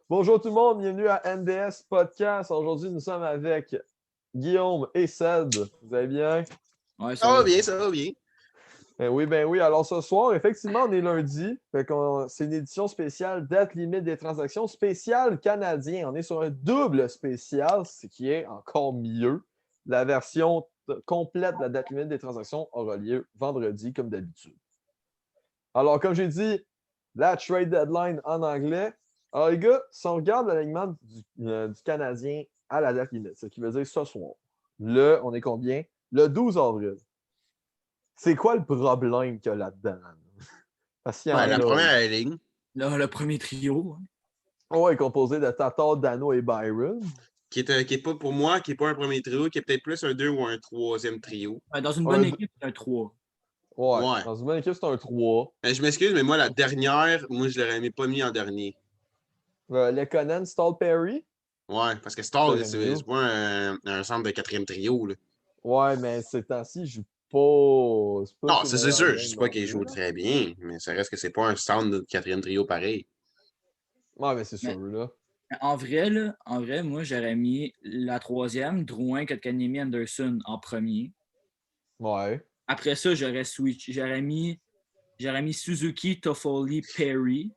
Bonjour tout le monde, bienvenue à NDS Podcast. Aujourd'hui, nous sommes avec Guillaume et Ced. Vous allez bien? Ouais, Ça va bien, ça va bien. Ben oui. Alors ce soir, effectivement, on est lundi. C'est une édition spéciale date limite des transactions spéciale canadien. On est sur un double spécial, ce qui est encore mieux. La version complète de la date limite des transactions aura lieu vendredi, comme d'habitude. Alors, comme j'ai dit, la trade deadline en anglais. Alors, les gars, si on regarde l'alignement du Canadien à la date limite, ce qui veut dire ce soir, on est combien? Le 12 avril. C'est quoi le problème qu'il y a là-dedans? Parce qu'il y en La a. première ligne. Là, le premier trio. Ouais, composé de Tatar, Dano et Byron. Qui est pas pour moi, qui n'est pas un premier trio, qui est peut-être plus un 2 ou un troisième trio. Ouais, dans une bonne équipe, c'est un 3. Ouais. Dans une bonne équipe, c'est un 3. Mais je m'excuse, mais moi, la dernière, je l'aurais pas mis en dernier. Lekonen, Stahl, Perry. Ouais, parce que Stahl, c'est pas un centre de quatrième trio. Là. Ouais, mais ces temps-ci, je joue pas. Non, c'est sûr. Je dis pas qu'il joue très bien, mais ça reste que c'est pas un centre de quatrième trio pareil. Ouais, mais c'est sûr, là. En vrai, moi, j'aurais mis la troisième, Drouin, Kotkaniemi, Anderson en premier. Ouais. Après ça, j'aurais switch. J'aurais mis Suzuki, Toffoli, Perry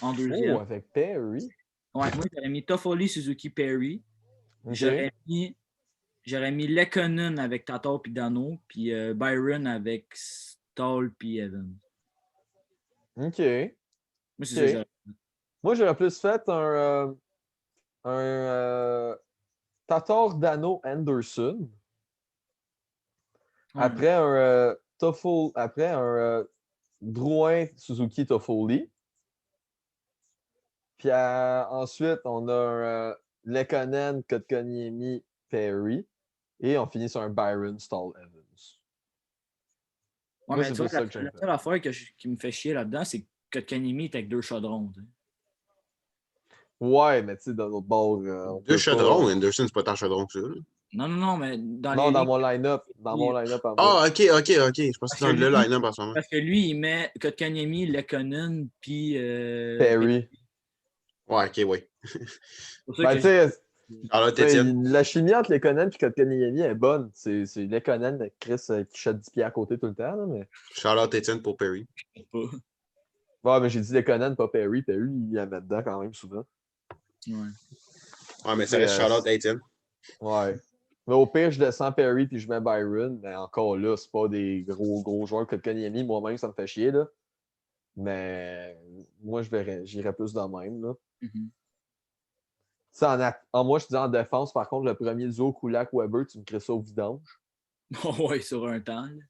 en deuxième. Oh, avec Perry. Ouais, moi, j'aurais mis Toffoli, Suzuki, Perry. Okay. J'aurais mis Lekkonen avec Tatar puis Dano, puis Byron avec Stahl puis Evans. OK. Moi, c'est ça que j'aurais mis. Moi, j'aurais plus fait Tatar, Dano, Anderson. Ouais. Après un Drouin, Suzuki, Toffoli. Puis ensuite, on a un Lekkonen, Kotkaniemi, Perry. Et on finit sur un Byron, Stahl, Evans. Ouais, Moi, mais c'est tu vois, plus ça la que j'aime. seule affaire qui me fait chier là-dedans, c'est que Kotkaniemi est avec 2 chaudrons. T'sais. Ouais, mais tu sais, de l'autre bord, on Deux peut chaudrons, pas. Anderson, c'est pas tant chaudron que ça. Là. Non, mais dans Non, les dans lignes. mon line-up. Dans mon line-up à moi. Ah, ok. Je pense que c'est dans le line-up en ce moment. Parce que lui, il met Kotkaniemi, Lekkonen, puis Perry. Ouais, ok, oui. C'est pour ça Ben, que tu sais, Charlotte Étienne. la chimie entre Lekonen et Kotkaniemi est bonne. C'est Lekonen, Chris, qui shot 10 pieds à côté tout le temps. Là, mais... Charlotte Étienne pour Perry. Ouais, mais j'ai dit Lekonen, pas Perry. Perry, il la met dedans quand même souvent. Ouais, mais ça reste Charlotte Étienne. Ouais. Mais au pire, je descends Perry puis je mets Byron. Mais encore là, c'est pas des gros joueurs Kotkaniemi. Moi-même, ça me fait chier. Là. Mais moi, j'irais plus de même. Là. Moi, je dis en défense, par contre, le premier duo Kulak-Weber, tu me crées ça au vidange. Ouais, sur un temps. Là.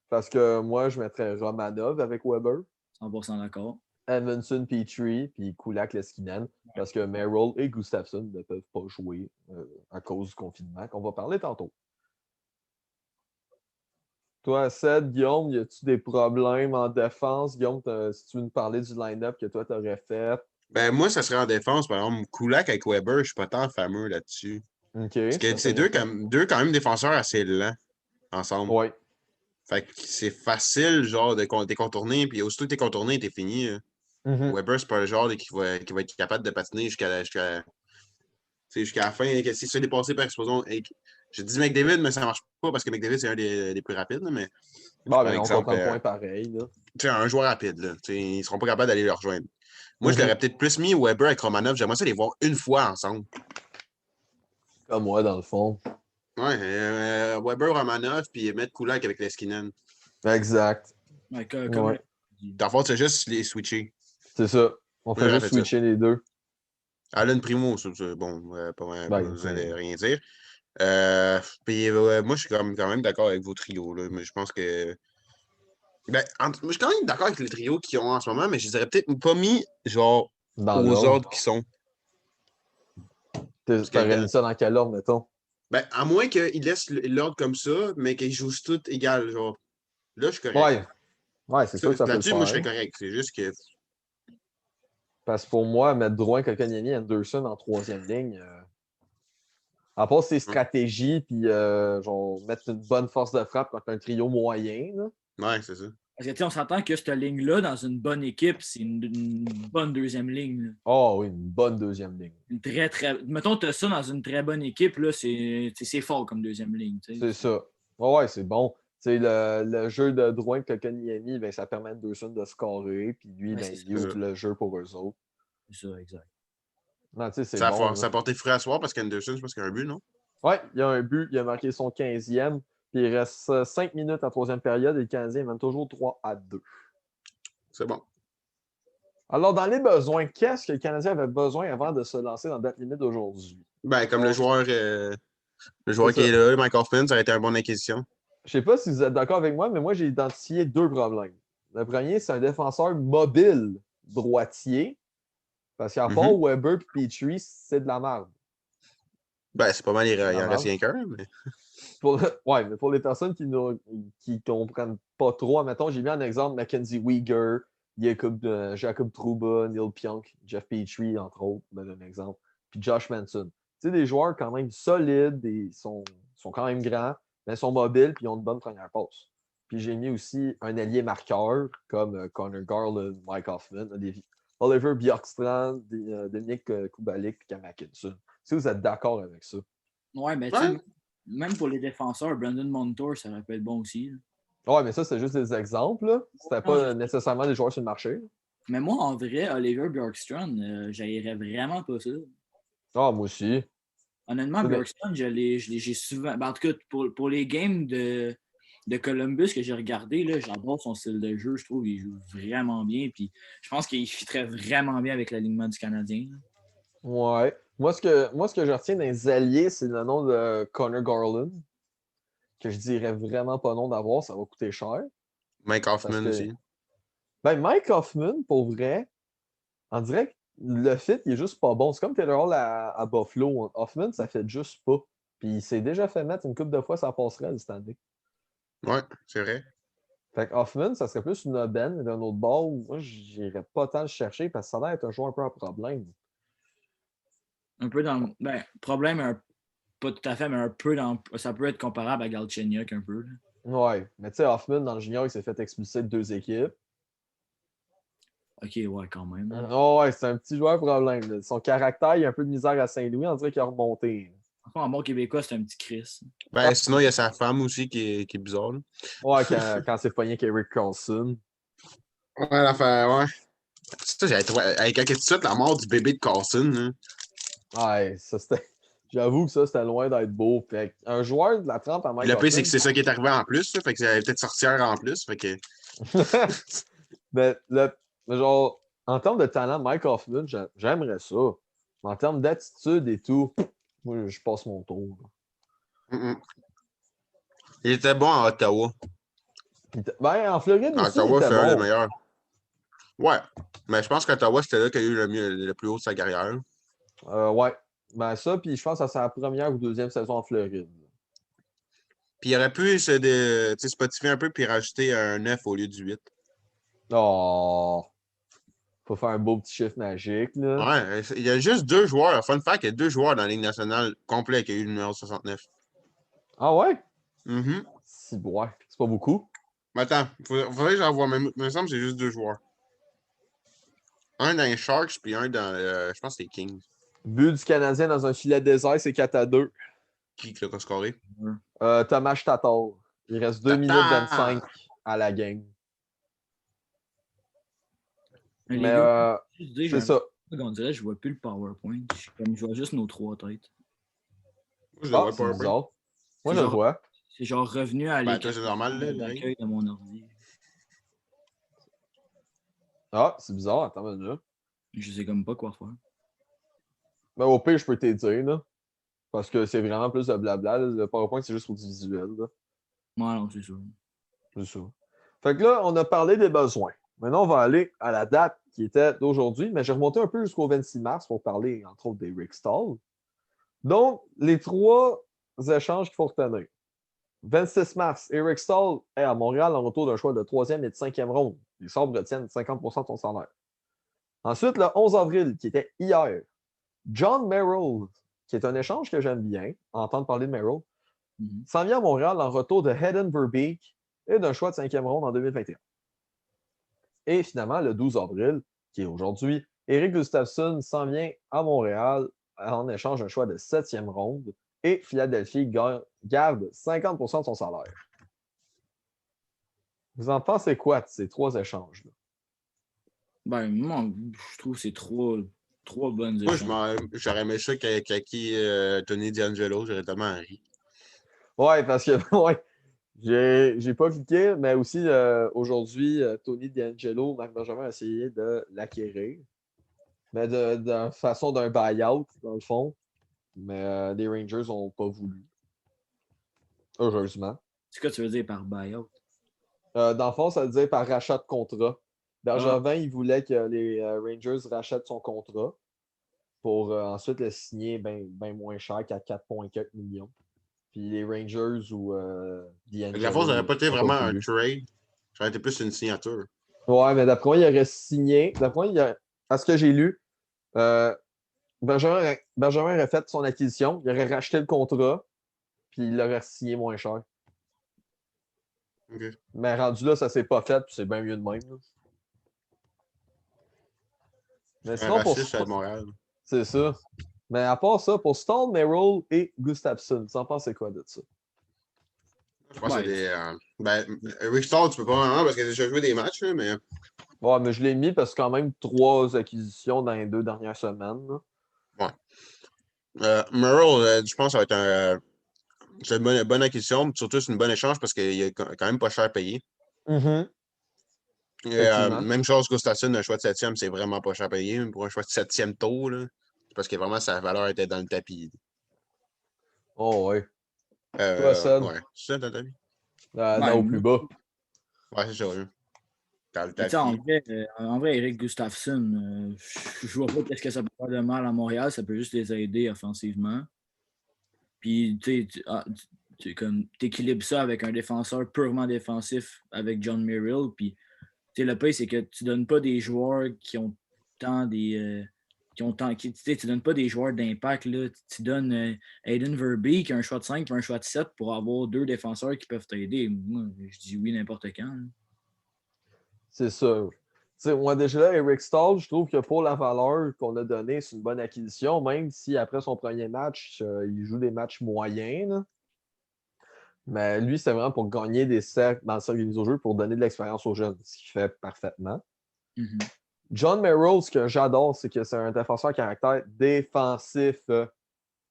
Parce que moi, je mettrais Romanov avec Weber, 100% d'accord. Edmondson, Petrie, puis Kulak-Leskinen. Parce que Merrill et Gustafsson ne peuvent pas jouer à cause du confinement, qu'on va parler tantôt. Toi, Seth, Guillaume, y a-tu des problèmes en défense? Guillaume, si tu veux nous parler du line-up que toi, t'aurais fait. Ben, moi, ça serait en défense. Par exemple, Kulak avec Weber, je suis pas tant fameux là-dessus. OK. Parce que c'est deux quand même défenseurs assez lents ensemble. Ouais. Fait que c'est facile, genre, de contourner, puis aussitôt que t'es contourné, t'es fini. Weber, c'est pas le genre qui va être capable de patiner jusqu'à la fin. Si se fait dépasser par exposition. Je dis McDavid, mais ça marche pas parce que McDavid, c'est un des plus rapides. Mais, Bon, par ben, on exemple, comprend le point pareil. Là. un joueur rapide, là, ils seront pas capables d'aller le rejoindre. Moi, je l'aurais peut-être plus mis Weber avec Romanov. J'aimerais ça les voir une fois ensemble. Comme moi, dans le fond. Ouais, Weber, Romanov, puis mettre Kulak avec Leskinen. Exact. Ouais, comme Ouais. Dans le fond, c'est juste les switcher. C'est ça. On fait Moi, juste switcher les deux. Alan Primo, bon, pas besoin de rien dire. Puis moi, je suis quand même d'accord avec vos trios. Là, mais je pense que. Ben, je suis quand même d'accord avec les trios qu'ils ont en ce moment, mais je les aurais peut-être pas mis genre Dans aux l'ordre. ordres qui sont. T'aurais mis ça dans quel ordre, mettons? Ben, à moins qu'ils laissent l'ordre comme ça, mais qu'ils jouent tout égal. Genre. Là, je suis correct. Ouais. Ouais, c'est sûr que ça peut le Là-dessus, faire. moi, je serais correct. C'est juste que. Parce que pour moi, mettre Drouin, Kotkaniemi, Anderson en troisième ligne, à part ses stratégies, puis genre mettre une bonne force de frappe contre un trio moyen. Là. Ouais, c'est ça. Parce que, on s'entend que cette ligne-là, dans une bonne équipe, c'est une bonne deuxième ligne. Là. Oh oui, une bonne deuxième ligne. Une très, très... Mettons, tu as ça dans une très bonne équipe, là, c'est fort comme deuxième ligne. C'est ça. Ouais, c'est bon. Le jeu de Drouin que Kotkaniemi, ben, ça permet à Anderson de scorer, puis lui, ben, il ouvre le jeu pour eux autres. C'est ça, exact. Non, c'est ça, bon. Ça a porté fruit à soir parce qu'Anderson, je pense qu'il y a un but, non? Oui, il y a un but, il a marqué son 15e, puis il reste 5 minutes en troisième période et le Canadien mène toujours 3-2. C'est bon. Alors, dans les besoins, qu'est-ce que le Canadien avait besoin avant de se lancer dans la date limite d'aujourd'hui? Ben, comme le joueur qui est là, Mike Hoffman, ça aurait été une bonne acquisition. Je ne sais pas si vous êtes d'accord avec moi, mais moi, j'ai identifié 2 problèmes. Le premier, c'est un défenseur mobile droitier, parce qu'à part Weber et Petrie, c'est de la merde. Ben, c'est pas mal, il en reste rien qu'un. Mais... Ouais, mais pour les personnes qui ne comprennent pas trop, admettons, j'ai mis un exemple Mackenzie Weegar, Jacob Trouba, Neil Pionk, Jeff Petrie, entre autres, un exemple, puis Josh Manson. Tu sais, des joueurs quand même solides, sont quand même grands, mais sont mobiles, puis ils ont une bonne première passe. Puis j'ai mis aussi un allié marqueur, comme Connor Garland, Mike Hoffman, Oliver Bjorkstrand, Dominic Kubalik, puis Cam Atkinson. Si vous êtes d'accord avec ça. Ouais, mais même pour les défenseurs, Brandon Montour, ça aurait pu être bon aussi. Là. Ouais, mais ça, c'est juste des exemples. Là. C'était pas nécessairement des joueurs sur le marché. Mais moi, en vrai, Oliver Bjorkstrand, j'haïrais vraiment pas ça. Ah, moi aussi. Honnêtement, Bjorkstrand, j'ai souvent... Ben, en tout cas, pour les games de Columbus que j'ai regardé, j'adore son style de jeu. Je trouve qu'il joue vraiment bien. Puis je pense qu'il fitterait vraiment bien avec l'alignement du Canadien. Là. Ouais. Moi, ce que je retiens dans les alliés, c'est le nom de Connor Garland, que je dirais vraiment pas non d'avoir, ça va coûter cher. Mike Hoffman aussi. Ben, Mike Hoffman, pour vrai, on dirait que le fit, il est juste pas bon. C'est comme Taylor Hall à Buffalo. Hoffman, ça fait juste pas. Puis il s'est déjà fait mettre une couple de fois sa passerelle cette année. Ouais, c'est vrai. Fait que Hoffman, ça serait plus une aubaine, mais d'un autre bord, moi, j'irais pas tant le chercher parce que ça a l'air d'être un joueur un peu un problème. Un peu dans le. Ben, problème, pas tout à fait, mais un peu dans. Ça peut être comparable à Galchenyuk un peu. Là. Ouais, mais tu sais, Hoffman, dans le junior, il s'est fait expulser de 2 équipes. Ok, ouais, quand même. Oh, ouais, c'est un petit joueur problème. Là. Son caractère, il a un peu de misère à Saint-Louis, on dirait qu'il a remonté. En bon québécois, c'est un petit Chris. Ben, sinon, il y a sa femme aussi qui est bizarre. Là. Ouais, quand c'est pogné avec Eric Carlson. Ouais, l'affaire, ouais. Ça, j'avais trouvé. Avec tout de suite la mort du bébé de Carlson. Hein. Ouais, ça c'était. J'avoue que ça, c'était loin d'être beau. Fait un joueur de la trempe à Mike Le Hoffman... pire, c'est que c'est ça qui est arrivé en plus. Là, fait que c'est peut-être sorcière en plus. Fait que... mais genre, en termes de talent, Mike Hoffman, j'aimerais ça. Mais en termes d'attitude et tout, moi, je passe mon tour. Il était bon à Ottawa. Ben, en Floride aussi, Ottawa, il était bon. Le meilleur. Ouais. Mais je pense qu'Ottawa, c'était là qu'il y a eu le plus haut de sa carrière. Ouais. Ben ça, puis je pense que c'est sa première ou deuxième saison en Floride. Puis il aurait pu se spotifier un peu puis rajouter un 9 au lieu du 8. Oh! Faut faire un beau petit chiffre magique, là. Ouais, il y a juste 2 joueurs. Fun fact, il y a 2 joueurs dans la Ligue nationale complète qui a eu le numéro 69. Ah ouais? Mm-hmm. Ouais, c'est pas beaucoup. Mais attends, faudrait que j'en vois même. Il me semble que c'est juste 2 joueurs. Un dans les Sharks puis un dans, je pense que c'est les Kings. But du Canadien dans un filet désert, c'est 4-2. Qui l'a scoré? Thomas Tatar. Il reste 2 minutes 25 à la game. Mais c'est ça. On dirait que je vois plus le PowerPoint. Je vois juste nos 3 têtes. Moi, je le vois c'est pas. Bizarre. Moi, je le vois. C'est genre revenu à toi, c'est normal, l'accueil de mon ordi. Ah, c'est bizarre. Attends une minute. Je sais comme pas quoi faire. Mais au pire, je peux t'aider, là. Parce que c'est vraiment plus de blabla. Là. Le PowerPoint, c'est juste pour du visuel. Là. Ouais, non, c'est sûr. C'est ça. Fait que là, on a parlé des besoins. Maintenant, on va aller à la date qui était d'aujourd'hui, mais j'ai remonté un peu jusqu'au 26 mars pour parler, entre autres, des Rick Stahl. Donc, les 3 échanges qu'il faut retenir. 26 mars, Eric Stahl est à Montréal en retour d'un choix de 3e et de 5e ronde. Les Sabres retiennent 50% de son salaire. Ensuite, le 11 avril, qui était hier, John Merrill, qui est un échange que j'aime bien, entendre parler de Merrill, s'en vient à Montréal en retour de Hayden Verbeek et d'un choix de 5e ronde en 2021. Et finalement, le 12 avril, qui est aujourd'hui, Eric Gustafsson s'en vient à Montréal en échange d'un choix de 7e ronde et Philadelphie garde 50% de son salaire. Vous en pensez quoi de ces 3 échanges-là? Ben, moi, je trouve que c'est trois bonnes Moi, échanges. j'aurais aimé ça Kaki Tony D'Angelo, j'aurais tellement ri. Ouais, parce que ouais, j'ai pas cliqué, mais aussi aujourd'hui, Tony D'Angelo, Marc Benjamin a essayé de l'acquérir, mais de façon d'un buy-out, dans le fond. Mais les Rangers n'ont pas voulu, heureusement. C'est quoi tu veux dire par buyout? Dans le fond, ça veut dire par rachat de contrat. Ah, Bergevin, il voulait que les Rangers rachètent son contrat pour ensuite le signer bien moins cher qu'à 4,4 millions. Puis les Rangers ou La force n'aurait D'Angelo pas été n'ont pas vraiment un voulu. trade. Ça aurait été plus une signature. Ouais, mais d'après moi, il aurait signé. D'après moi, à ce que j'ai lu, euh, Benjamin aurait fait son acquisition, il aurait racheté le contrat, puis il l'aurait signé moins cher. Okay. Mais rendu là, ça s'est pas fait, puis c'est bien mieux de même. Là. Mais Un sinon, raciste à Montréal. c'est ça. Mais à part ça, pour Stone, Merrill et Gustafsson, tu en penses quoi de ça? Je pense que c'est ouais. des. Rick Stall, tu peux pas vraiment parce qu'il a déjà joué des matchs, là, mais. Ouais, mais je l'ai mis parce que quand même 3 acquisitions dans les 2 dernières semaines. Là. Ouais. Merrill, je pense que ça va être c'est une bonne acquisition, mais surtout c'est une bonne échange parce qu'il est quand même pas cher payé. Et, Effectivement. même chose, Gustafsson, un choix de 7e, c'est vraiment pas cher payé. Même pour un choix de 7e tour, là, c'est parce que vraiment sa valeur était dans le tapis. Oh, ouais. Toi, Seb, Ouais, c'est ça dans le tapis? non, au Ben, plus moi, bas. Ouais, c'est ça. Oui. Dans le mais tu sais, tapis. en vrai, Eric Gustafsson, je vois pas qu'est-ce que ça peut faire de mal à Montréal. Ça peut juste les aider offensivement. Puis, tu équilibres ça avec un défenseur purement défensif avec John Merrill. Puis, le pire, c'est que tu donnes pas des joueurs qui ont tant des. Tu donnes pas des joueurs d'impact. Là. Tu donnes Aiden Verbeek qui a un choix de 5 et un choix de 7 pour avoir 2 défenseurs qui peuvent t'aider. Moi, je dis oui n'importe quand. Là. C'est sûr. T'sais, moi, déjà là, Eric Stahl, je trouve que pour la valeur qu'on a donnée, c'est une bonne acquisition, même si après son premier match, il joue des matchs moyens. Là. Mais lui, c'est vraiment pour gagner des cercles dans le cercle des mises au jeu pour donner de l'expérience aux jeunes, ce qu'il fait parfaitement. Mm-hmm. John Merrill, ce que j'adore, c'est que c'est un défenseur à caractère défensif.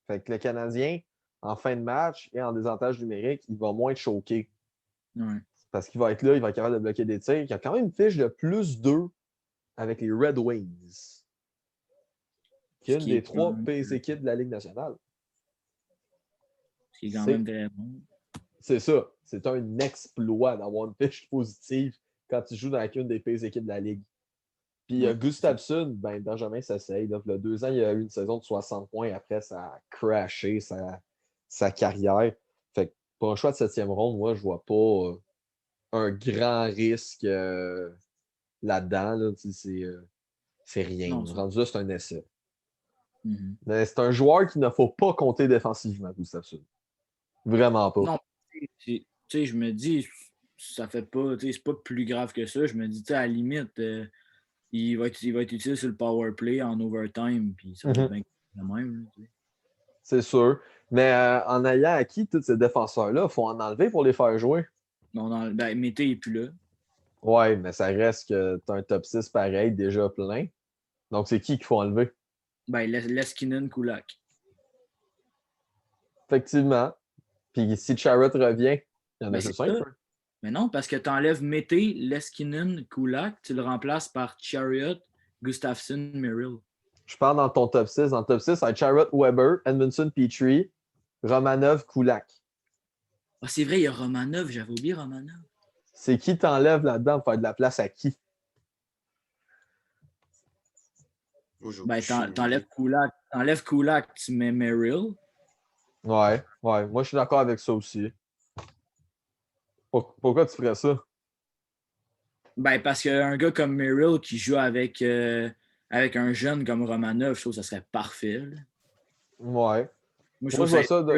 Fait que le Canadien, en fin de match et en désavantage numérique, il va moins te choquer. Ouais. Parce qu'il va être là, il va être capable de bloquer des tirs. Il y a quand même une fiche de +2 avec les Red Wings, qui est Ce une qui des est quand 3 même, pires équipes de la Ligue nationale. ce qui est quand même très bon. C'est ça. C'est un exploit d'avoir une fiche positive quand tu joues dans une des pires équipes de la Ligue. Puis Ouais, Gustafsson, ben, Benjamin s'essaye. Il y a 2 ans, il a eu une saison de 60 points. Après, ça a crashé sa carrière. Fait que pour un choix de 7e ronde, moi, je vois pas un grand risque là-dedans. Là. C'est rien. non, Rendu là, c'est un essai. mm-hmm. Mais c'est un joueur qu'il ne faut pas compter défensivement, Gustafsson. Vraiment pas. Non, tu sais, je me dis, ça fait pas, tu sais, c'est pas plus grave que ça. Je me dis, tu sais, à la limite, il va être utile sur le power play en overtime, puis ça va être bien le même. Tu sais. C'est sûr. Mais en ayant acquis tous ces défenseurs-là, il faut en enlever pour les faire jouer. Non, ben, Mété n'est plus là. Ouais, mais ça reste que tu as un top 6 pareil, déjà plein. Donc, c'est qui qu'il faut enlever? Ben, Leskinen, Kulak. Effectivement. Puis si Charrot revient, il y en a Ben, c'est juste un. ça. Mais non, parce que tu enlèves Mété, Leskinen, Kulak, tu le remplaces par Chariot, Gustafsson, Merrill. Je parle dans ton top 6. Dans le top 6, ça va être Charrot, Weber, Edmondson, Petrie, Romanov, Kulak. Ah, c'est vrai, il y a Romanov, j'avais oublié Romanov. C'est qui t'enlèves là-dedans pour faire de la place à qui? Ben, t'enlèves Kulak, tu mets Merrill. Ouais. Moi, je suis d'accord avec ça aussi. Pourquoi tu ferais ça? Ben, parce qu'un gars comme Merrill qui joue avec un jeune comme Romanov, je trouve que ça serait parfait. Là. Ouais. Moi, je Moi, trouve je que vois ça de.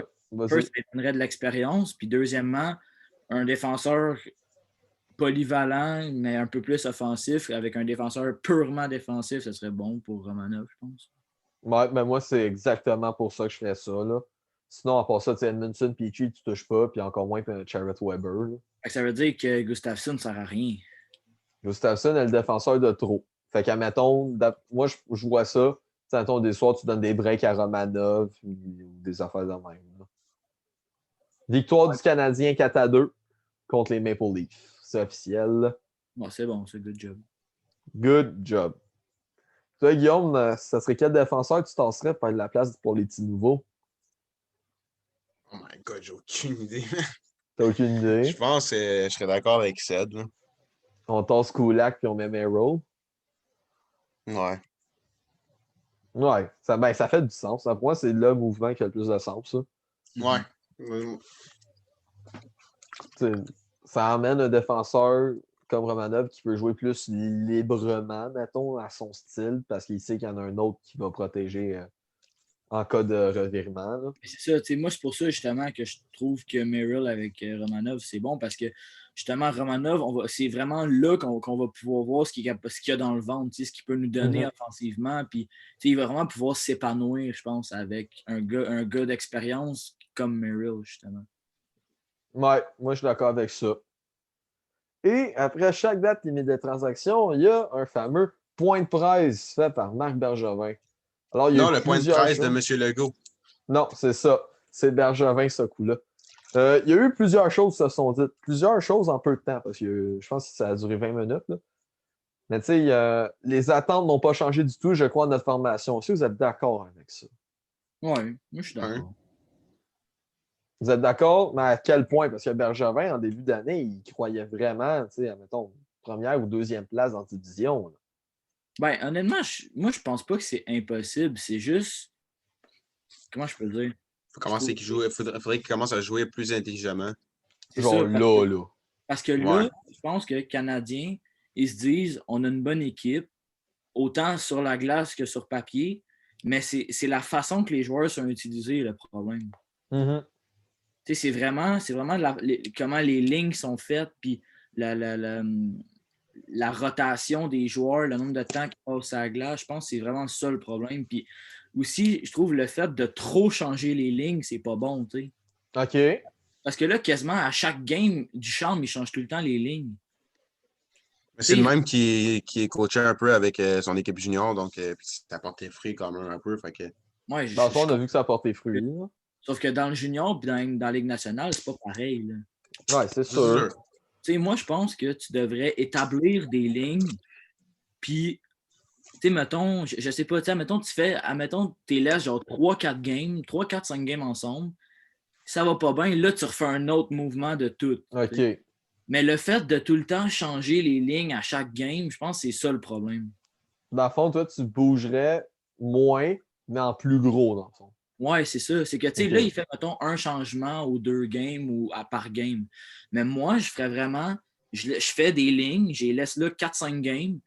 first, Vas-y. ça donnerait de l'expérience. Puis deuxièmement, un défenseur polyvalent, mais un peu plus offensif, avec un défenseur purement défensif, ce serait bon pour Romanov, je pense. Ouais, mais moi, c'est exactement pour ça que je ferais ça. Là. Sinon, à part ça, Edmondson, Petrie, tu touches pas, puis encore moins Charrette Weber. Là. Ça veut dire que Gustafsson ne sert à rien. Gustafsson est le défenseur de trop. Fait qu'admettons, moi, je vois ça. Admettons, des soirs, tu donnes des breaks à Romanov ou des affaires de même. Là. Victoire du Canadien 4-2 contre les Maple Leafs. C'est officiel. Bon, c'est bon, c'est good job. Good job. Toi, Guillaume, ça serait quel défenseur tu t'en serais pour de la place pour les petits nouveaux? Oh my god, j'ai aucune idée. T'as aucune idée? Je pense que je serais d'accord avec Ced. Là. On tasse Kulak puis on met Merrill. Ouais. Ouais, ça fait du sens. Pour moi, c'est le mouvement qui a le plus de sens, ça. Ouais. Ça amène un défenseur comme Romanov qui peut jouer plus librement, mettons, à son style, parce qu'il sait qu'il y en a un autre qui va protéger en cas de revirement. Là. C'est ça, moi, c'est pour ça justement que je trouve que Merrill avec Romanov, c'est bon parce que justement, Romanov, c'est vraiment là qu'on va pouvoir voir ce qu'il y a dans le ventre, ce qu'il peut nous donner offensivement. Puis il va vraiment pouvoir s'épanouir, je pense, avec un gars d'expérience comme Merrill, justement. Ouais, moi je suis d'accord avec ça. Et après chaque date limite de transaction, il y a un fameux point de presse fait par Marc Bergevin. Alors, il y a le point de presse de M. Legault. Non, c'est ça. C'est Bergevin, ce coup-là. Il y a eu plusieurs choses qui se sont dites. Plusieurs choses en peu de temps, parce que je pense que ça a duré 20 minutes. Là. Mais tu sais, les attentes n'ont pas changé du tout, je crois, de notre formation. Si vous êtes d'accord avec ça. Oui, moi je suis d'accord. Ouais. Vous êtes d'accord, mais à quel point? Parce que Bergevin, en début d'année, il croyait vraiment, tu sais, admettons, première ou deuxième place dans la division. Là. Ben, honnêtement, moi je pense pas que c'est impossible. C'est juste. Comment je peux le dire? Faudrait qu'il commence à jouer plus intelligemment. C'est Genre ça, là. parce que là, je pense que les Canadiens, ils se disent on a une bonne équipe, autant sur la glace que sur papier, mais c'est la façon que les joueurs sont utilisés le problème. Mm-hmm. C'est vraiment comment les lignes sont faites, puis la rotation des joueurs, le nombre de temps qu'ils passent à la glace, je pense que c'est vraiment ça le problème. Puis aussi, je trouve le fait de trop changer les lignes, c'est pas bon. T'sais. OK. Parce que là, quasiment à chaque game du charme, il change tout le temps les lignes. Mais c'est le même qui est coaché un peu avec son équipe junior, donc ça apporte les fruits quand même un peu. Fait que... Ouais, Dans le fond, on a vu que ça a porté fruit. Là. Sauf que dans le junior et dans la Ligue nationale, c'est pas pareil. Là. Ouais, c'est sûr. Moi, je pense que tu devrais établir des lignes, puis, mettons, je sais pas, mettons, tu laisses genre 3-4 games, 3-4-5 games ensemble, ça va pas bien, là, tu refais un autre mouvement de tout. OK. T'sais. Mais le fait de tout le temps changer les lignes à chaque game, je pense que c'est ça le problème. Dans le fond, toi, tu bougerais moins, mais en plus gros, dans le fond. Ouais, c'est ça. C'est que, tu sais, là, il fait, mettons, un changement aux 2 games ou par game. Mais moi, je ferais vraiment, je fais des lignes, je les laisse là 4-5 games.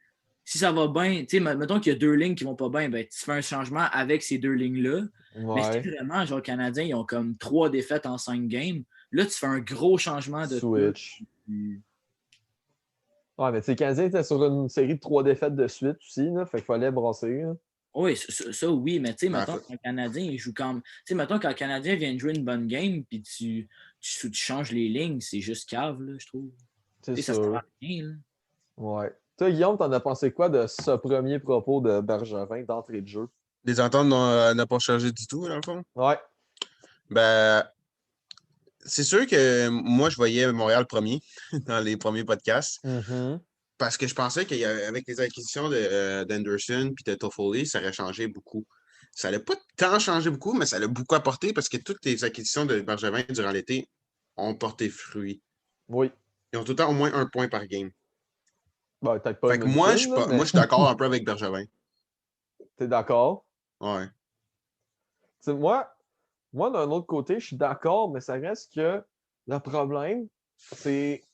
Si ça va bien, tu sais, mettons qu'il y a 2 lignes qui vont pas bien, ben, tu fais un changement avec ces 2 lignes-là. Ouais. Mais si vraiment, genre, les Canadiens, ils ont comme 3 défaites en 5 games, là, tu fais un gros changement de switch. Tout. Ouais, mais tu sais, le Canadien était sur une série de 3 défaites de suite aussi, là, fait qu'il fallait brasser. Là. Oui, ça oui, mais tu sais, mettons qu'un Canadien, il joue comme. Tu sais, mettons qu'un Canadien vient de jouer une bonne game, puis tu changes les lignes, c'est juste cave, là, je trouve. C'est ça sert à rien, là. Ouais. Toi, Guillaume, t'en as pensé quoi de ce premier propos de Bergevin d'entrée de jeu? Les ententes n'ont pas changé du tout, dans le fond? Ouais. Ben, c'est sûr que moi, je voyais Montréal premier dans les premiers podcasts. Mm-hmm. Parce que je pensais qu'avec les acquisitions d'Anderson et de Toffoli, ça aurait changé beaucoup. Ça n'allait pas tant changer beaucoup, mais ça allait beaucoup apporter parce que toutes les acquisitions de Bergevin durant l'été ont porté fruit. Oui. Ils ont tout le temps au moins 1 point par game. Ben, peut-être pas. Fait que moi, je suis d'accord un peu avec Bergevin. T'es d'accord? Ouais. T'sais, moi, d'un autre côté, je suis d'accord, mais ça reste que le problème, c'est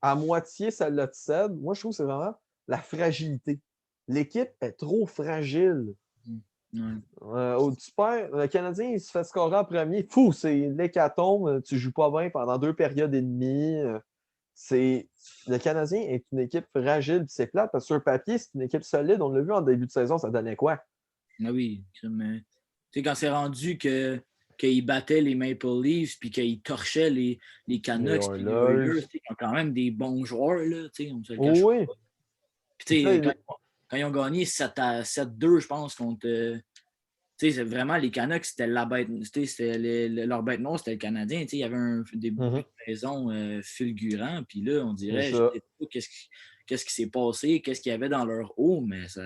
à moitié ça le cède. Moi, je trouve que c'est vraiment la fragilité. L'équipe est trop fragile. Le Canadien, il se fait scorer en premier. Fou, c'est l'hécatombe. Tu joues pas bien pendant 2 périodes et demie. le Canadien est une équipe fragile, puis c'est plate, parce que sur le papier, c'est une équipe solide. On l'a vu en début de saison, ça donnait quoi? Ah oui, mais tu sais, quand c'est rendu qu'ils battaient les Maple Leafs puis qu'ils torchaient les Canucks puis les Oilers, ils ont quand même des bons joueurs, là, on se le cache oui. pas. Puis, tu sais, quand ils ont gagné 7-2, je pense, contre. Tu sais, vraiment, les Canucks, c'était la bête. Leur bête noire, c'était le Canadien. Tu sais, il y avait un début de saison fulgurant. Puis là, on dirait, je sais pas qu'est-ce qui s'est passé, qu'est-ce qu'il y avait dans leur eau, mais ça.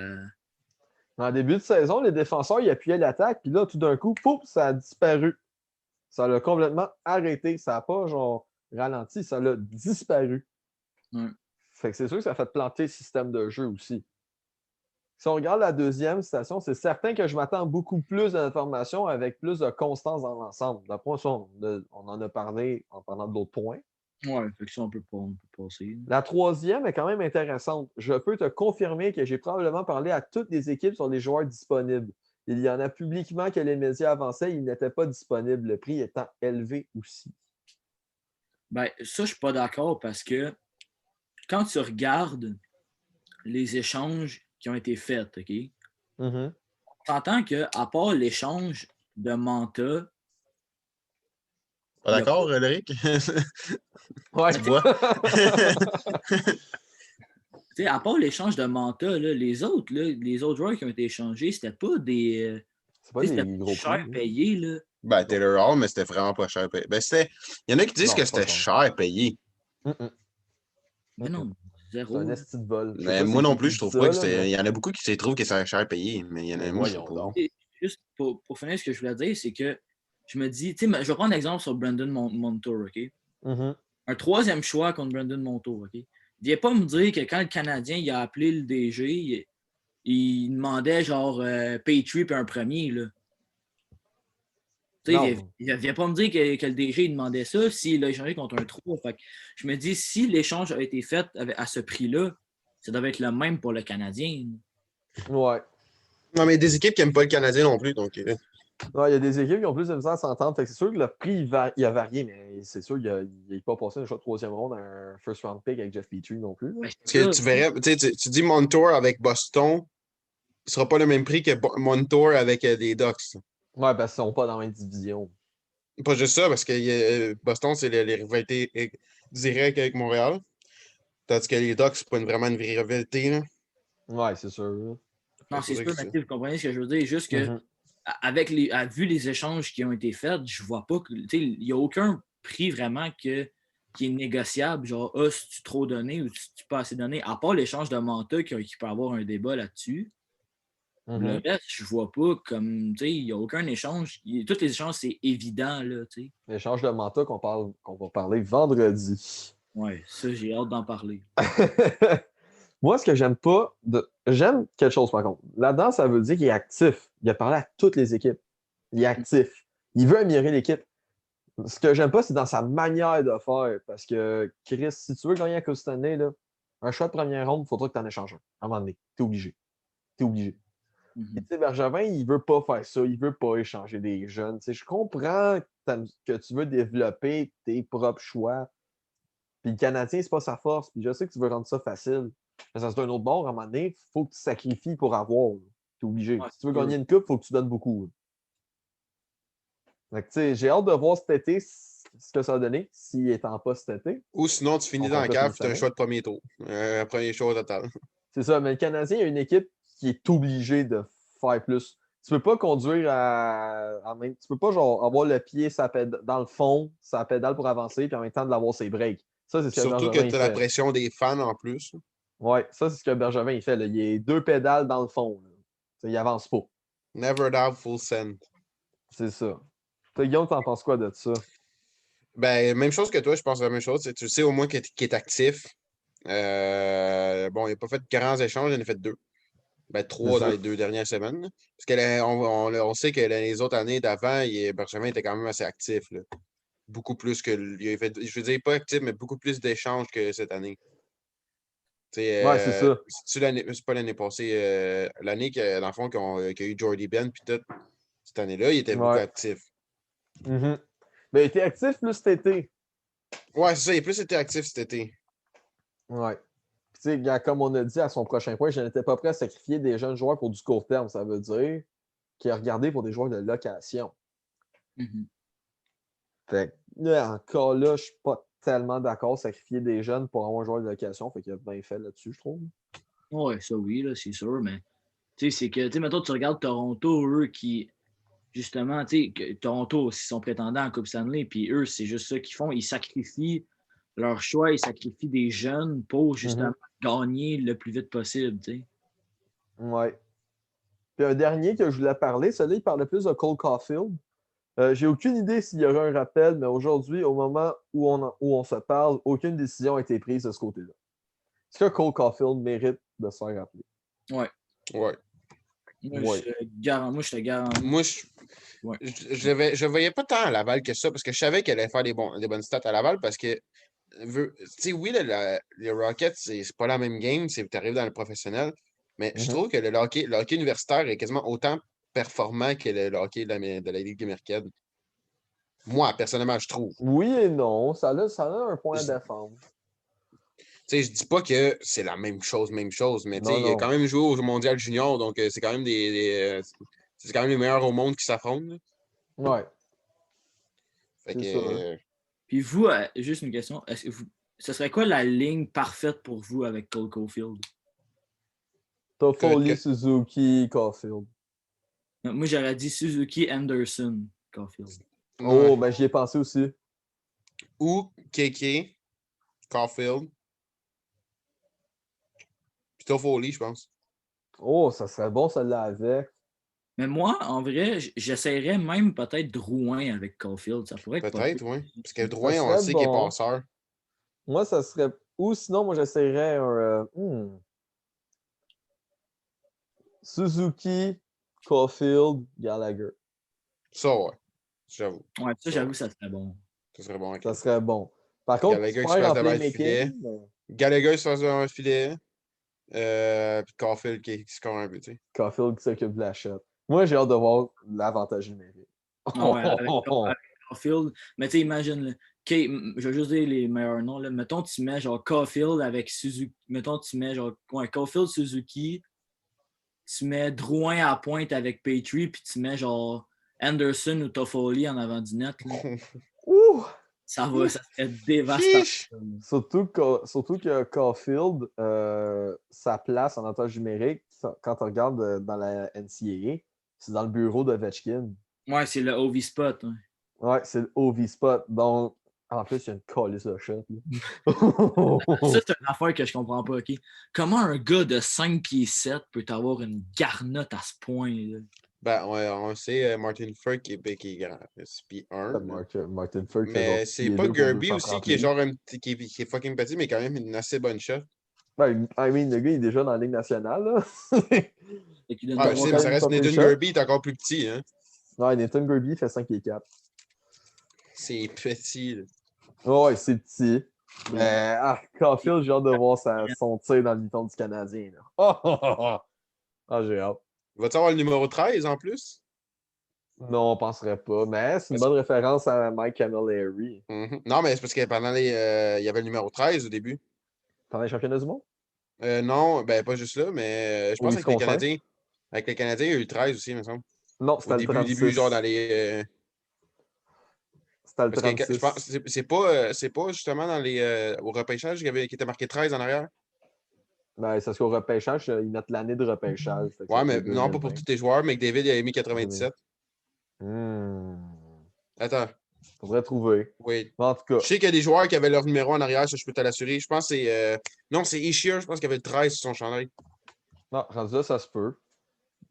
En début de saison, les défenseurs, ils appuyaient l'attaque, puis là, tout d'un coup, pouf, ça a disparu. Ça l'a complètement arrêté. Ça n'a pas, genre, ralenti, ça l'a disparu. Fait que c'est sûr que ça fait planter le système de jeu aussi. Si on regarde la deuxième station, c'est certain que je m'attends beaucoup plus d'informations avec plus de constance dans l'ensemble. D'après ça, on en a parlé en parlant d'autres points. Ouais, fait que ça, on peut passer. La troisième est quand même intéressante. Je peux te confirmer que j'ai probablement parlé à toutes les équipes sur les joueurs disponibles. Il y en a publiquement que les médias avançaient, ils n'étaient pas disponibles, le prix étant élevé aussi. Ben, ça, je suis pas d'accord parce que quand tu regardes les échanges qui ont été faits, OK? On s'entend qu'à part l'échange de Manta. Pas d'accord, Eric? Ouais. Tu vois? À part l'échange de Manta, là, les autres joueurs qui ont été échangés, c'était pas des. C'est pas des gros cher payés, là. Ben, Taylor Hall, mais c'était vraiment pas cher payé. Ben, il y en a qui disent que c'était cher payé. Mais non, zéro. C'est un esti de vol. Mais moi non plus, je trouve pas que c'était. Il y en a beaucoup qui trouvent que c'est cher payé, mais il y en a moi, je trouve pas. Juste pour finir, ce que je voulais dire, c'est que je me dis, tu sais, je vais prendre un exemple sur Brandon Montour, OK? Un troisième choix contre Brandon Montour, OK? Viens pas me dire que quand le Canadien il a appelé le DG, il demandait genre Petrie puis un premier, là. Il vient pas me dire que le DG il demandait ça s'il a échangé contre un 3. Fait que je me dis, si l'échange a été fait à ce prix-là, ça devait être le même pour le Canadien. Ouais. Non, mais il y a des équipes qui n'aiment pas le Canadien non plus. Donc... Ouais, il y a des équipes qui ont plus de misère à s'entendre. C'est sûr que le prix il a varié, mais c'est sûr qu'il n'est pas passé un choix de troisième ronde, un first round pick avec Jeff Petrie non plus. Parce que tu verrais, tu dis Montour avec Boston, ce sera pas le même prix que Montour avec les Ducks. Ouais, parce qu'ils ne sont pas dans la même division. Pas juste ça, parce que Boston, c'est les rivalités directes avec Montréal. Tandis que les Ducks, c'est pas vraiment une vraie rivalité. Là. Ouais, c'est sûr. Non, c'est sûr, mais vous comprenez ce que je veux dire. Juste que, vu les échanges qui ont été faits, je vois pas que. Il n'y a aucun prix vraiment qui est négociable. Genre, si tu trop donné ou si tu pas assez donné, à part l'échange de Manta qui peut avoir un débat là-dessus. Le reste, je vois pas comme, il n'y a aucun échange. Tous les échanges, c'est évident, là, L'échange de Manta qu'on va parler vendredi. Ouais, ça, j'ai hâte d'en parler. Moi, ce que j'aime pas, j'aime quelque chose par contre. Là-dedans, ça veut dire qu'il est actif. Il a parlé à toutes les équipes. Il est actif. Il veut améliorer l'équipe. Ce que j'aime pas, c'est dans sa manière de faire. Parce que, Chris, si tu veux gagner à Coupe Stanley, là, un choix de première ronde, il faudra que tu en échanges un. À un moment donné. T'es obligé. Et Bergevin, il veut pas faire ça. Il veut pas échanger des jeunes. Je comprends que tu veux développer tes propres choix. Puis le Canadien, c'est pas sa force. Puis je sais que tu veux rendre ça facile. Mais ça, c'est un autre bord. À un moment donné, il faut que tu sacrifies pour avoir. Tu es obligé. Si tu veux gagner une coupe, il faut que tu donnes beaucoup. Donc, j'ai hâte de voir cet été ce que ça va donner, s'il est en poste cet été. Ou sinon, tu finis dans la cave et tu as un choix de premier tour. Premier choix au total. C'est ça. Mais le Canadien, il y a une équipe qui est obligée de faire plus. Tu peux pas conduire tu peux pas genre avoir le pied dans le fond, sa pédale pour avancer, puis en même temps de l'avoir ses breaks. Ça, c'est ce que surtout que tu as la pression des fans en plus. Oui, ça, c'est ce que Bergevin il fait. Là. Il a 2 pédales dans le fond. Il avance pas. Never doubt full send. C'est ça. Toi, Guillaume, t'en penses quoi de ça? Ben, même chose que toi, je pense la même chose. Tu sais au moins qu'il est actif. Bon, il n'a pas fait de grands échanges, il en a fait 2. Ben, 3 dans les 2 dernières semaines. Parce que on sait que les autres années d'avant, Bergevin était quand même assez actif. Là. Beaucoup plus que. Je veux dire, pas actif, mais beaucoup plus d'échanges que cette année. Ouais, c'est ça. C'est pas l'année passée. L'année, dans le fond, qu'il y a eu Jordy Ben, puis tout. Cette année-là, il était beaucoup actif. Mais il était actif plus cet été. Ouais, c'est ça. Il a plus été actif cet été. Ouais. Puis, tu sais, comme on a dit à son prochain point, je n'étais pas prêt à sacrifier des jeunes joueurs pour du court terme. Ça veut dire qu'il a regardé pour des joueurs de location. Mm-hmm. Fait que, là, encore là, je suis pas tellement d'accord sacrifier des jeunes pour avoir un joueur de location. Fait qu'il a bien fait là-dessus, je trouve. Ouais, ça oui, là, c'est sûr, mais tu sais, c'est que, tu sais, mettons, tu regardes Toronto, eux qui, justement, tu sais, Toronto, ils sont prétendants en Coupe Stanley, puis eux, c'est juste ça qu'ils font. Ils sacrifient leur choix, ils sacrifient des jeunes pour, justement, gagner le plus vite possible, tu sais. Ouais. Puis un dernier que je voulais parler, celui-là, il parlait plus de Cole Caulfield. J'ai aucune idée s'il y aura un rappel, mais aujourd'hui, au moment où on se parle, aucune décision a été prise de ce côté-là. Est-ce que Cole Caulfield mérite de se faire rappeler? Ouais. Ouais. Moi, je te garantis. Moi, Ouais. je voyais pas tant à Laval que ça, parce que je savais qu'elle allait faire des bonnes stats à Laval, parce que, tu sais, oui, les Rockets, c'est pas la même game, tu arrives dans le professionnel, mais je trouve que le hockey universitaire est quasiment autant performant que le hockey de la Ligue américaine. Moi, personnellement, je trouve. Oui et non, ça a un point à défendre. Tu sais, je dis pas que c'est la même chose, mais tu sais, il a quand même joué au Mondial Junior, donc c'est quand même c'est quand même les meilleurs au monde qui s'affrontent. Là. Ouais. Fait C'est que. Puis vous, juste une question, ce serait quoi la ligne parfaite pour vous avec Cole Caulfield? Toffoli, Suzuki, Caulfield. Moi, j'aurais dit Suzuki, Anderson, Caulfield. Oh, ben j'y ai pensé aussi. Ou KK, Caulfield. Puis Toffoli, je pense. Oh, ça serait bon, celle-là avec. Mais moi, en vrai, j'essaierais même peut-être Drouin avec Caulfield. Ça pourrait être Peut-être, oui. Parce que Drouin, on sait qu'il est passeur. Moi, ça serait. Ou sinon, moi, j'essaierais un. Suzuki, Caulfield, Gallagher. Ça, ouais. J'avoue. Ouais, ça, j'avoue, ça serait bon. Ça serait bon. Ça serait bon. Par contre, Gallagher tu qui se fasse en devant le filet. Gallagher se fasse devant le filet. Puis Caulfield qui score un but, tu sais. Caulfield qui s'occupe de la shot. Moi, j'ai hâte de voir l'avantage numérique. Ouais, avec Caulfield. Mais tu sais, imagine, je vais juste dire les meilleurs noms. Là. Mettons, tu mets genre Caulfield avec Suzuki. Mettons, tu mets genre Caulfield, Suzuki. Tu mets Drouin à pointe avec Petrie, puis tu mets genre Anderson ou Toffoli en avant du net. Ouh! Ça serait dévastateur. Surtout que Caulfield, sa place en avantage numérique, quand on regarde dans la NCAA, c'est dans le bureau de Ovechkin. Ouais, c'est le OV spot. Hein. Ouais, c'est le OV spot. Donc, en plus, il y a une calice de shot. Ça, c'est une affaire que je comprends pas. OK? Comment un gars de 5 pieds 7 peut avoir une garnotte à ce point? Là? Ben, ouais, on sait Martin Furk qui est grand. C'est puis 1. Martin Furk. Mais c'est pas Gerby aussi qui est genre qui est fucking petit, mais quand même une assez bonne shot. Ben, I mean, le gars il est déjà dans la Ligue nationale. Là. Ah, mais ça reste Nathan Gerby, il est encore plus petit. Hein? Ouais, Nathan Gerby fait 5 pieds 4. C'est petit. Là. Ouais, c'est petit. Mais Caulfield, j'ai hâte de voir son tir dans le miton du Canadien. Là. Ah, j'ai hâte. Va-tu avoir le numéro 13 en plus? Non, on penserait pas. Mais c'est une bonne référence à Mike Camilleri. Non, mais c'est parce que pendant il y avait le numéro 13 au début. Pendant les championnats du monde? Non, ben pas juste là, mais je pense avec les Canadiens. Avec les Canadiens, il y a eu le 13 aussi, il me semble. Non, c'était le 36. Au début, genre dans les. C'était le 36. Je pense c'est pas justement dans les au repêchage qui était marqué 13 en arrière. Ben, c'est parce qu'au repêchage, ils mettent l'année de repêchage. Ouais, mais non, pas pour tous tes joueurs. McDavid, il avait mis 97. Attends. Faudrait trouver. Oui. En tout cas. Je sais qu'il y a des joueurs qui avaient leur numéro en arrière, ça je peux te l'assurer. Je pense que c'est. Non, c'est Ishier, je pense qu'il avait le 13 sur son chandail. Non, rendu là, ça se peut.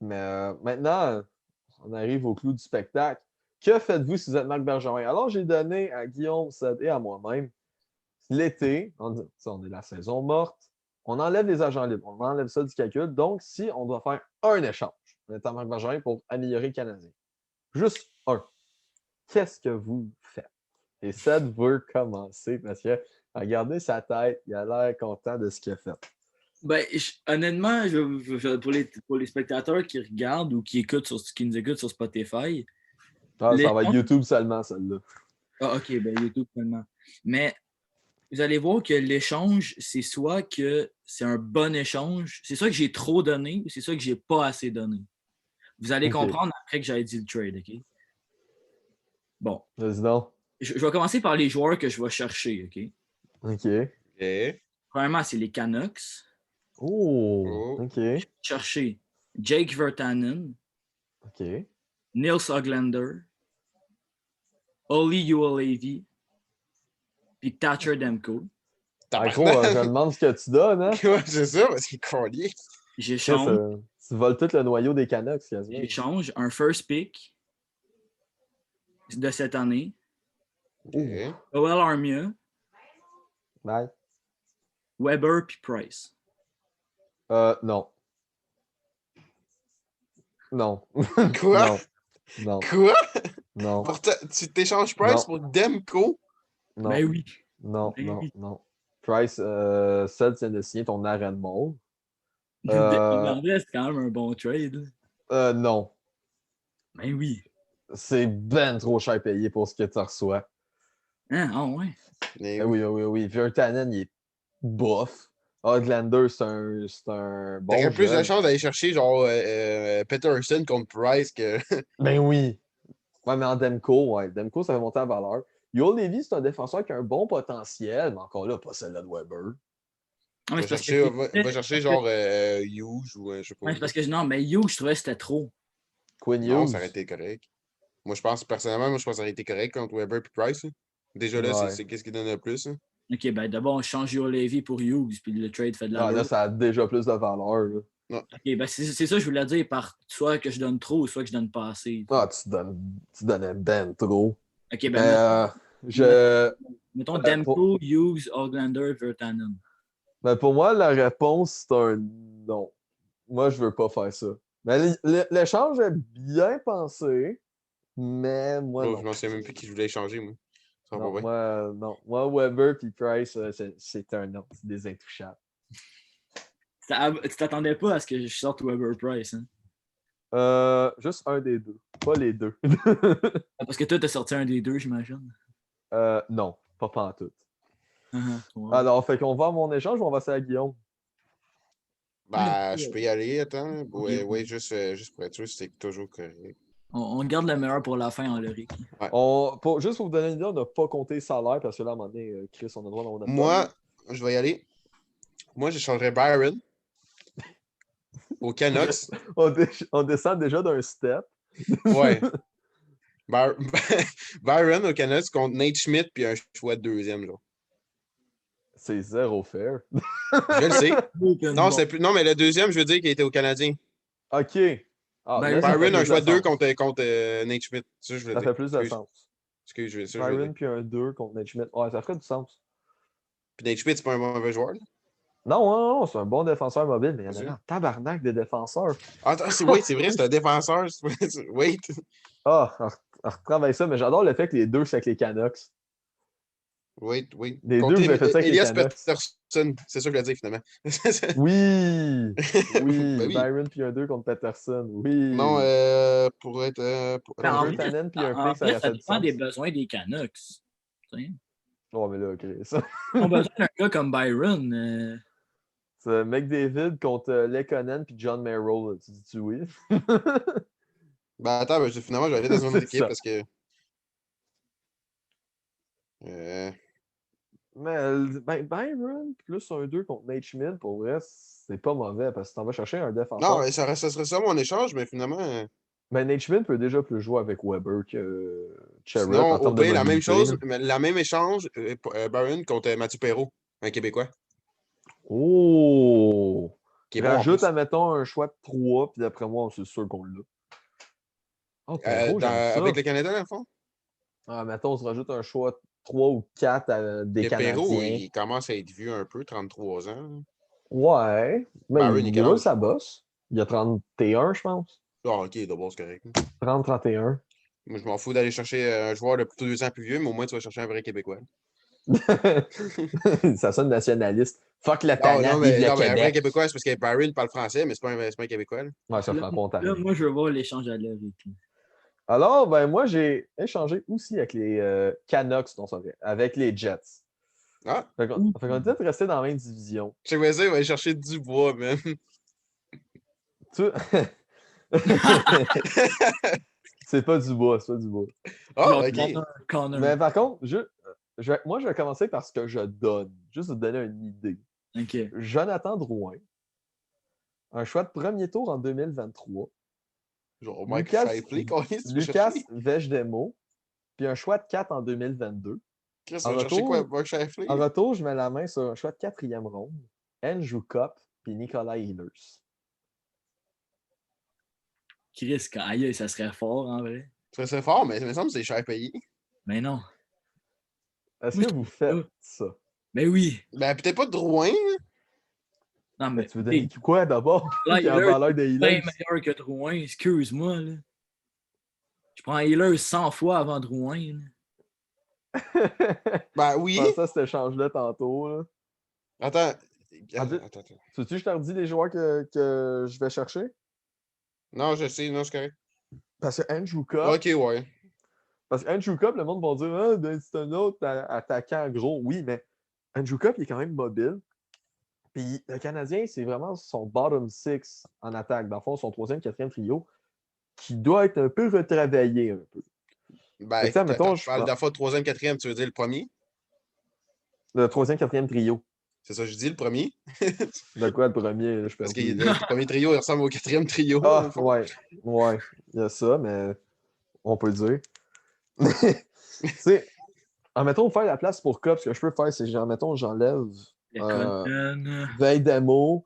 Mais maintenant, on arrive au clou du spectacle. Que faites-vous si vous êtes Marc Bergeron? Alors, j'ai donné à Guillaume, Seth et à moi-même l'été, on est la saison morte, on enlève les agents libres, on enlève ça du calcul. Donc, si on doit faire un échange, on est à Marc Bergeron pour améliorer le Canadien, juste un, qu'est-ce que vous faites? Et Seth veut commencer parce que, regardez sa tête, il a l'air content de ce qu'il a fait. Ben, honnêtement, pour les spectateurs qui regardent ou qui nous écoutent sur Spotify. Ça va être YouTube seulement, celle-là. Ah, OK, ben YouTube seulement. Mais vous allez voir que l'échange, c'est soit que c'est un bon échange, c'est soit que j'ai trop donné, ou c'est soit que j'ai pas assez donné. Vous allez comprendre après que j'avais dit le trade, OK? Bon. Vas-y donc. Je vais commencer par les joueurs que je vais chercher, OK? OK. OK. Premièrement, c'est les Canucks. Oh, OK. Je vais chercher Jake Virtanen, OK. Nils Oglander, Olli Juolevi, puis Thatcher Demko. Gros, je me demande ce que tu donnes, hein? Ouais, c'est ça, parce qu'il est collier. J'échange Tu voles tout le noyau des Canucks, quasiment. un first pick de cette année. Okay. Joel Armia, Bye. Weber puis Price. Non. Non. Quoi? Non. Quoi? Non. Tu t'échanges Price pour Demko? Non. Ben oui. Non, Ben non, oui. non. Price, seul vient de signer ton arrêt de mort. Regardez, c'est quand même un bon trade. Non. Ben oui. C'est ben trop cher payé pour ce que tu reçois. Hein? Ah ouais. Oui. Virtanen, il est bof. Oglander, c'est un bon T'aurais plus de jeune. chance d'aller chercher genre Peterson contre Price que. Ben oui. Ouais, mais en Demko, Demko, ça va monter en valeur. Yo Levy, c'est un défenseur qui a un bon potentiel, mais encore là, pas celle-là de Weber. Ah, mais Va chercher genre Hughes ou je sais pas. Ouais, c'est parce que non, mais Hughes, je trouvais que c'était trop. Quinn Non, Hughes. ça aurait été correct. Moi, je pense que ça aurait été correct contre Weber et Price. Hein. Déjà là, c'est qu'est-ce qui donne le plus. Hein. Ok, ben d'abord, on change Juolevi pour Hughes, puis le trade fait de la là, ça a déjà plus de valeur. Là. Ok, ben c'est ça que je voulais dire par soit que je donne trop, soit que je donne pas assez. Tu donnais ben trop. Ok, ben mettons Demko, Hughes, Oglander, Virtanen. Ben pour moi, la réponse, c'est un non. Moi, je veux pas faire ça. Mais l'échange est bien pensé, mais moi, non. Je m'en souviens même plus qui je voulais échanger, moi. Non, moi, Weber et Price, c'est un non. C'est des intouchables. Tu t'attendais pas à ce que je sorte Weber Price, hein? Juste un des deux. Pas les deux. Parce que toi, t'as sorti un des deux, j'imagine. Non, pas pantoute. Ouais. Alors, fait qu'on va à mon échange ou on va à Guillaume? Ben, je peux y aller, attends. Oui, juste pour être sûr, c'est toujours correct. On garde le meilleur pour la fin, en lyrique. Ouais. Juste pour vous donner une idée, on n'a pas compté le salaire parce que là, à un moment donné, Chris, on a le droit d'avoir notre Moi, je vais y aller. Moi, j'échangerais Byron au Canucks. on descend déjà d'un step. Ouais. Byron au Canucks contre Nate Schmidt puis un choix de deuxième, genre. C'est zéro fair. Je le sais. Non, mais le deuxième, je veux dire qu'il était au Canadien. OK. Byron, un choix de 2 contre Nate Schmidt. Ça fait plus de sens. Byron puis un 2 contre Nate Schmidt. Ouais, ça ferait du sens. Puis Nate Schmidt, c'est pas un mauvais joueur, là? Non, c'est un bon défenseur mobile, mais il y en a un tabarnak de défenseurs. Attends, c'est vrai, c'est un défenseur. Wait. Retravaille ça, mais j'adore le fait que les deux, c'est avec les Canucks. Oui. Les deux, vous avez fait ça avec Elias les Canucks. Peterson, c'est ça que je voulais dire, finalement. Oui! Ben oui. Byron puis un 2 contre Peterson. Oui! Non, pour être... un Virtanen puis un pick, ça aurait fait du sens. Ça dépend des besoins des Canucks. Ouais, mais là, OK. Ils ont besoin d'un gars comme Byron. C'est McDavid contre Lekonen puis John Merrill. Tu dis-tu oui? Ben attends, finalement, je vais aller dans une autre équipe parce que... Mais Byron plus un 2 contre Nate Schmidt, pour vrai, c'est pas mauvais parce que t'en vas chercher un défenseur. Non, ça serait ça mon échange, mais finalement... Ben, Nate Schmidt peut déjà plus jouer avec Weber que Sherrod. Sinon, au pire, la même chose, la même échange, Byron contre Mathieu Perrault, un Québécois. Oh! Qui est rajoute, admettons, un choix de 3, puis d'après moi, c'est sûr qu'on l'a. Oh, Perrault, avec le Canada, dans le fond? Mettons, on se rajoute un choix de 3 ou 4 des Canadiens. Perrault, il commence à être vieux un peu, 33 ans. Ouais. Mais Byron, il roule sa bosse. Il a 31, je pense. Ah, ok, d'abord, c'est correct. 30-31. Moi, je m'en fous d'aller chercher un joueur de plutôt 2 ans plus vieux, mais au moins, tu vas chercher un vrai Québécois. Ça sonne nationaliste. Fuck le talent, non, mais un vrai Québécois, c'est parce que Byron parle français, mais c'est pas un Québécois. Là. Ouais, ça franco-ontarien. Là, moi, je veux voir l'échange à l'heure. Alors, ben moi, j'ai échangé aussi avec les Canucks, non, c'est vrai, avec les Jets. Ah, Fait qu'on est peut-être resté dans la même division. je sais pas, il va aller chercher du bois, man. Tu... c'est pas du bois, c'est pas du bois. Ah, Genre, ok. Connor. Mais par contre, moi, je vais commencer par ce que je donne. Juste pour te donner une idée. OK. Jonathan Drouin. Un choix de premier tour en 2023. Genre Mike Lucas, Shifley, quand il se Lucas chercher. Vejdemo. Puis un choix de 4 en 2022. Chris, En va chercher quoi, retour, Mike Shifley? en retour, je mets la main sur un choix de 4e ronde. Andrew Cup puis Nicolas Ehlers. Chris, aïe, ça serait fort, en vrai. Ça serait fort, mais ça me semble que c'est cher payé. Mais non. Est-ce Oui, que vous faites ça? Mais oui. Ben, peut-être pas de Drouin. Non, mais Tu veux donner quoi d'abord? là, Qui a la valeur de bien Ehlers? meilleur que Drouin, excuse-moi. Là. Je prends Ehlers 100 fois avant Drouin. Ben oui. Je pensais à cet échange-là tantôt. Là. Attends. Attends. Tu veux que je te redis les joueurs que je vais chercher? Non, je sais, non, c'est correct. Parce que Andrew Cup. Ok, ouais. Parce que Andrew Cup, le monde va dire ah, ben, c'est un autre attaquant gros. Oui, mais Andrew Cup, il est quand même mobile. Puis le Canadien, c'est vraiment son bottom six en attaque. Dans le fond, son 3e, 4e trio, qui doit être un peu retravaillé un peu. Ben, tu mettons, je parle de la fois 3e, 4e, tu veux dire le premier? Le 3e, 4e trio. C'est ça, je dis le premier. De quoi le premier? Là, je Parce que plus. le premier trio, il ressemble au 4e trio. Ah, ouais. Ouais. Il y a ça, mais on peut le dire. Tu sais, admettons, faire la place pour Cup, ce que je peux faire, c'est que, admettons, j'enlève Veidemo,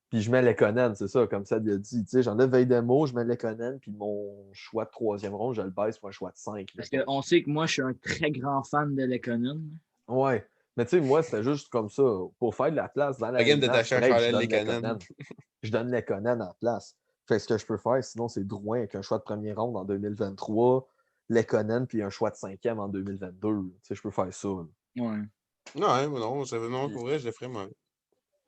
puis je mets Lekonen, c'est ça, comme ça, il a dit. Tu sais, j'enlève Veidemo, je mets Lekonen, puis mon choix de 3e ronde, je le baisse pour un choix de 5. Parce qu'on sait que moi, je suis un très grand fan de Lekonen. Ouais. Mais tu sais, moi, c'était juste comme ça. Pour faire de la place dans la game de ligne, t'acheter un Charles Lekonen. Je donne Lekonen en place. Fait que ce que je peux faire, sinon, c'est Drouin avec un choix de 1er ronde en 2023, Lekonen, puis un choix de 5e en 2022. Tu sais, je peux faire ça. Là. Ouais. Non, pour vrai, je le ferais, moi.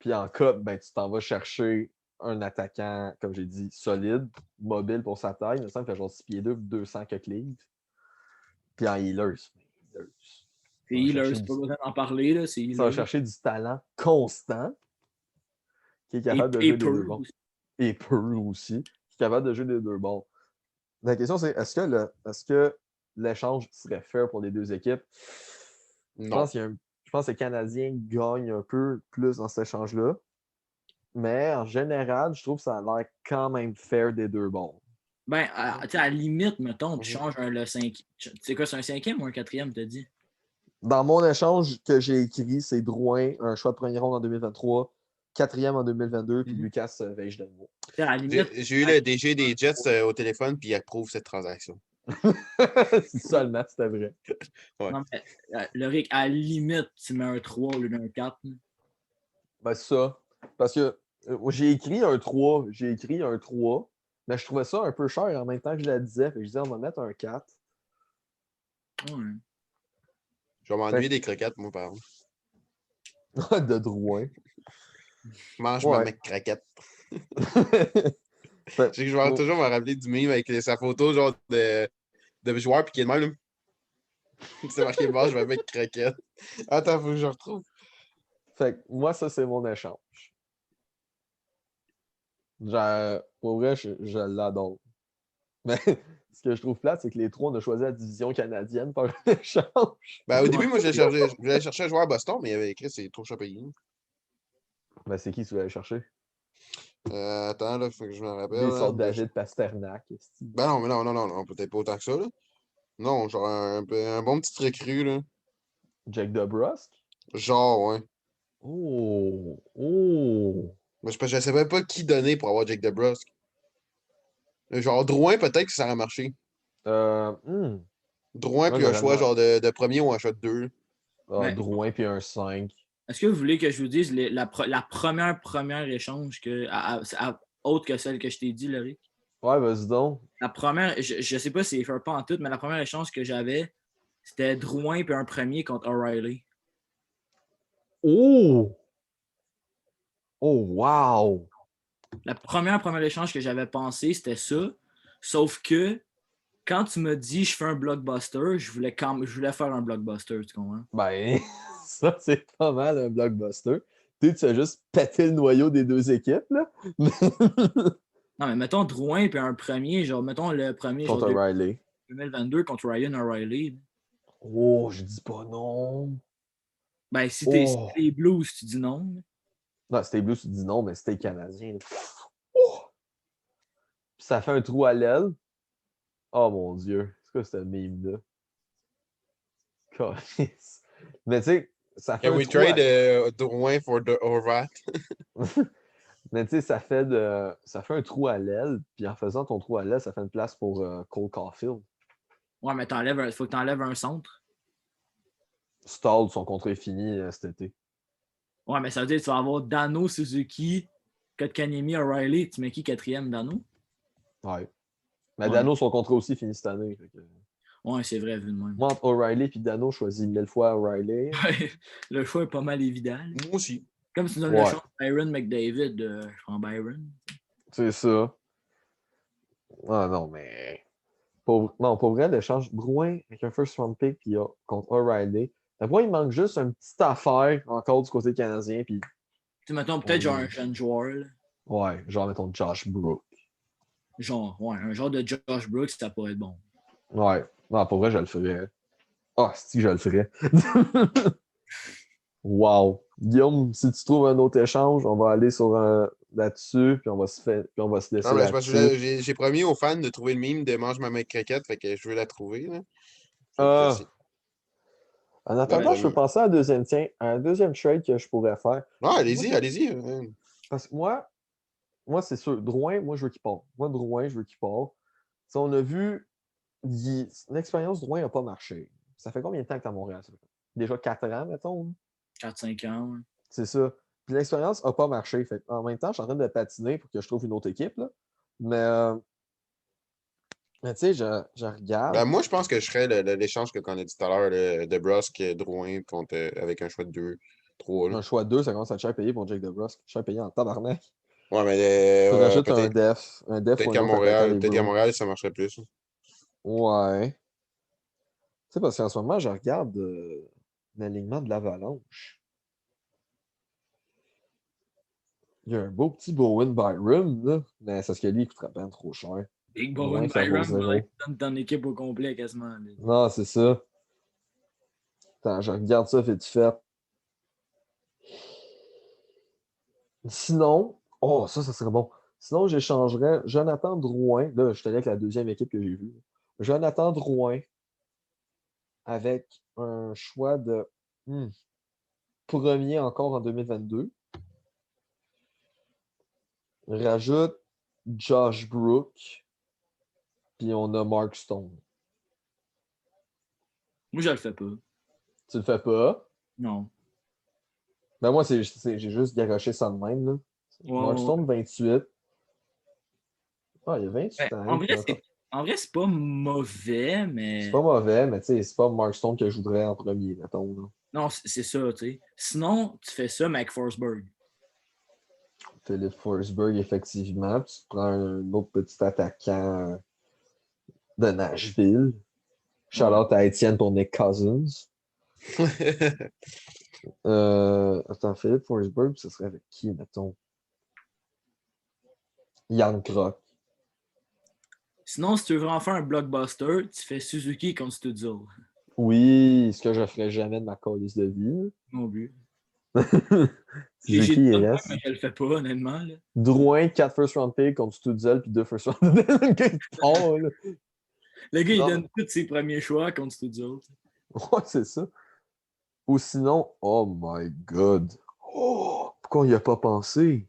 Puis en Cup, ben, tu t'en vas chercher un attaquant, comme j'ai dit, solide, mobile pour sa taille. Il me semble qu'il fait genre 6 pieds 2, 200 quelques livres. Puis en Healers. C'est Healers, c'est pas besoin d'en parler, là. C'est Ça va chercher du talent constant, qui est capable de jouer des deux bords. Et peu aussi, qui est capable de jouer des deux bords. La question, c'est est-ce que l'échange serait fair pour les deux équipes? Non. Je pense que les Canadiens gagnent un peu plus dans cet échange-là. Mais en général, je trouve que ça a l'air quand même fair des deux bords. Ben, à la limite, mettons, tu changes le 5. Tu sais quoi, c'est un 5e ou un 4e, t'as dit? Dans mon échange que j'ai écrit, c'est Drouin, un choix de première ronde en 2023, 4e en 2022, puis Lucas Vejdemo. J'ai eu le DG des Jets au téléphone, puis il approuve cette transaction. Seulement, c'était vrai. Ouais. Non, mais, Loric, à la limite, tu mets un 3 au lieu d'un 4. Ben, c'est ça. Parce que j'ai écrit un 3, mais je trouvais ça un peu cher en même temps que je la disais. Fait que je disais, on va mettre un 4. Ouais. Je vais m'ennuyer des croquettes, moi, par exemple. De Drouin. Mange ma mec croquette. Je vais toujours me rappeler du meme avec sa photo, genre de joueur, puis qui est de même. C'est marqué mange ma mec croquette. Attends, faut que je retrouve. Fait que moi, ça, c'est mon échange. Genre, pour vrai, je l'adore. Mais ce que je trouve plate, c'est que les trois, on a choisi la division canadienne par échange. Ben, au début, moi, je voulais chercher un joueur à Boston, mais il avait écrit c'est trop cher payé. Ben, c'est qui tu voulais aller chercher? Attends, là, faut que je me rappelle. Des sortes David Pasternak. Ben non, mais non, peut-être pas autant que ça, là. Non, genre un bon petit recrue, là. Jake DeBrusk? Genre, ouais. Oh! Mais je savais pas qui donner pour avoir Jake DeBrusk. Genre Drouin, peut-être que ça aurait marché. Drouin, puis un choix genre de premier ou un choix de 2. Drouin, puis un 5. Est-ce que vous voulez que je vous dise la première échange autre que celle que je t'ai dit, Loric? Ouais, vas-y donc. La première, je sais pas si c'est fair pas en tout, mais la première échange que j'avais, c'était Drouin puis un premier contre O'Reilly. Oh! Oh, wow! La première échange que j'avais pensé, c'était ça. Sauf que quand tu m'as dit je fais un blockbuster, je voulais faire un blockbuster, tu comprends? Ben, Ça, c'est pas mal un blockbuster. Tu fais juste péter le noyau des deux équipes, là. Non, mais mettons Drouin puis un premier, genre, mettons le premier, genre Contre Riley. 2022 contre Ryan O'Reilly. Oh, je dis pas non. Ben, si t'es les Blues, tu dis non. Non, c'était Blues, tu dis non, mais c'était Canadien. Oh! Puis ça fait un trou à l'aile. Oh mon Dieu. C'est quoi ce meme-là? Mais tu sais, ça fait Can un we trou à... trade Drouin for the Horvat? Mais tu sais, ça fait un trou à l'aile, puis en faisant ton trou à l'aile, ça fait une place pour Cole Caulfield. Ouais, mais faut que t'enlèves un centre. Stall, son contrat est fini cet été. Ouais, mais ça veut dire que tu vas avoir Dano, Suzuki, Kotkaniemi, O'Reilly. Tu mets qui quatrième, Dano? Ouais. Mais Ouais. Dano, son contrat aussi finit cette année. Que... Ouais, c'est vrai, vu de même. Moi, entre O'Reilly et Dano, je choisis 1000 fois O'Reilly. Le choix est pas mal évident. Moi aussi. Comme si tu donnes le choix à Byron McDavid, je prends Byron. C'est ça. Ah non, mais. Non, pour vrai, l'échange Drouin avec un first round pick puis, contre O'Reilly. Moi, il manque juste une petite affaire encore du côté canadien. Puis... Tu mettons peut-être genre un jeune joueur. Là. Ouais, genre mettons Josh Brook. Genre, ouais, un genre de Josh Brooks, ça pourrait être bon. Ouais. Non, pour vrai, je le ferais. Ah, si je le ferais. Wow. Guillaume, si tu trouves un autre échange, on va aller sur là-dessus, puis on va se laisser Non, mais c'est parce là-dessus. que j'ai promis aux fans de trouver le meme de Mange ma main croquette, fait que je veux la trouver. Là. En attendant, je peux passer à un deuxième trade que je pourrais faire. Ah, allez-y, allez-y. Parce que moi c'est sûr, Drouin, moi, je veux qu'il parte. Moi, Drouin, je veux qu'il parte. Si on a vu, l'expérience Drouin n'a pas marché. Ça fait combien de temps que tu es à Montréal? Ça fait déjà 4 ans, mettons? 4-5 ans, ouais. C'est ça. Puis l'expérience n'a pas marché. Fait en même temps, je suis en train de patiner pour que je trouve une autre équipe. Là. Mais tu sais, je regarde. Ben, moi, je pense que je ferais l'échange qu'on a dit tout à l'heure de Brusque Drouin avec un choix de 2, 3. Un choix de 2, ça commence à être cher payé pour Jake DeBrusk. Cher payé en tabarnak. Ouais, mais Tu rajoutes un peut-être def. Un def ou un qu'à autre attaquant des Montréal, Bruins. ça marcherait plus. Ouais. Tu sais, parce qu'en ce moment, je regarde l'alignement de l'Avalanche. Il y a un beau petit Bowen Byram, là. Mais c'est parce que lui, il coûterait bien trop cher. Big Moins Bowen que ça vaut Byron, zéro. donne ton équipe au complet quasiment. Là. Non, c'est ça. Attends, je regarde ça vite fait. Sinon, oh, ça serait bon. Sinon, j'échangerais Jonathan Drouin. Là, je suis allé avec la deuxième équipe que j'ai vue. Jonathan Drouin avec un choix de premier encore en 2022. Rajoute Josh Brook. Puis on a Mark Stone. Moi, je le fais pas. Tu le fais pas? Non. Ben moi, j'ai juste garoché ça de même. Là. Ouais, Mark Stone, 28. Ah, il y a 28 ben, ans. en vrai, c'est pas mauvais, mais. C'est pas mauvais, mais tu sais, c'est pas Mark Stone que je voudrais en premier, mettons. Là. Non, c'est ça, tu sais. Sinon, tu fais ça, Mike Forsberg. Philippe Forsberg, effectivement. Puis tu te prends un autre petit attaquant de Nashville. Shout-out à Étienne pour Nick Cousins. Attends, Philippe Forsberg, ce serait avec qui, mettons? Yann Kroc. Sinon, si tu veux vraiment faire un blockbuster, tu fais Suzuki contre Studio. Oui, ce que je ferais jamais de ma calice de vie. Non plus. Suzuki, il reste. Mais je le fais pas, honnêtement. Là. Drouin, 4 first round picks contre Studzell, puis 2 first round picks. Le gars, il donne tous ses premiers choix contre Studio. Ouais, c'est ça. Ou sinon, oh my god. Oh, pourquoi on n'y a pas pensé?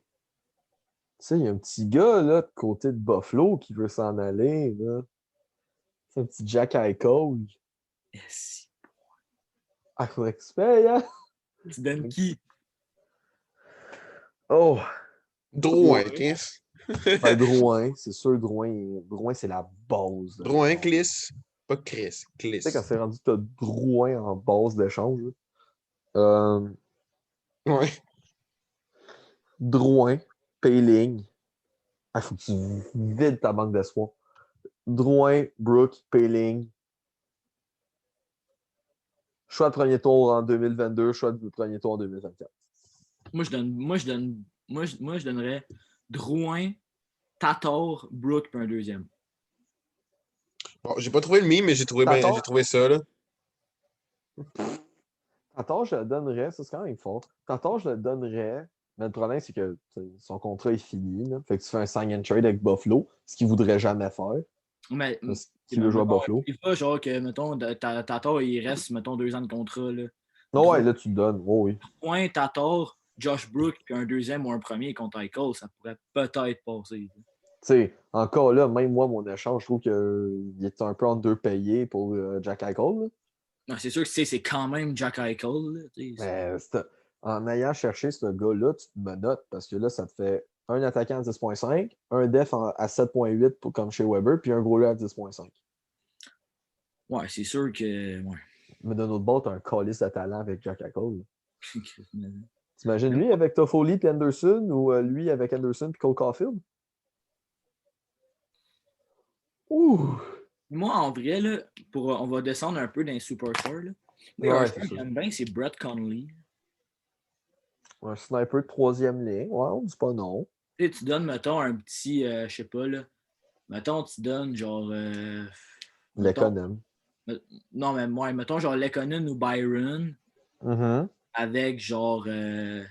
Tu sais, il y a un petit gars là, de côté de Buffalo qui veut s'en aller. Là. C'est un petit Jack Eichel. Yes. Alex Pay, hein? Tu donnes qui? Oh! Drouin, Chris. Drouin, c'est sûr, Drouin, c'est la base. Drouin, Clis. Pas Chris, Clis. Tu sais, quand c'est rendu, t'as Drouin en base d'échange. Ouais. Drouin, Payling. Il faut que tu vides ta banque d'espoir. Drouin, Brook, Payling. Choix de premier tour en 2022, choix de premier tour en 2024. Moi, je donnerais Drouin, Tatar, Brook, puis un deuxième. Bon, j'ai pas trouvé le meme, mais j'ai trouvé ça, là. Tatar, je le donnerais, ça c'est quand même fort. Tatar, je le donnerais, mais le problème, c'est que son contrat est fini. Là. Fait que tu fais un sign and trade avec Buffalo, ce qu'il voudrait jamais faire. Mais Parce qu'il veut jouer à Buffalo. C'est pas genre que, mettons, Tatar, il reste, mettons, 2 ans de contrat. Là. Non, ouais, là, tu le donnes. Oh, oui. Drouin, Tatar, Josh Brook, puis un deuxième ou un premier contre Eichel, ça pourrait peut-être passer. Tu sais, encore là, même moi, mon échange, je trouve qu'il est un peu en deux payés pour Jack Eichel. Non, c'est sûr que c'est quand même Jack Eichel. Mais en ayant cherché ce gars-là, tu te menottes parce que là, ça te fait un attaquant à 10.5, un def à 7.8 comme chez Weber, puis un gros à 10.5. Ouais, c'est sûr que. Ouais. Mais d'un autre bord, tu as un calice de talent avec Jack Eichel. T'imagines lui avec Toffoli et Anderson ou lui avec Anderson et Cole Caulfield? Ouh! Moi, en vrai, là, on va descendre un peu dans les superstars. Là. Oui, un joueur que j'aime bien, c'est Brett Connolly. Un sniper de troisième ligne. Ouais, on dit pas non. Tu donnes, mettons, un petit, je sais pas, là. Mettons, tu donnes genre. Lekonen. Non, mais moi, mettons genre Lekonen ou Byron. Mm-hmm. Avec genre. Mais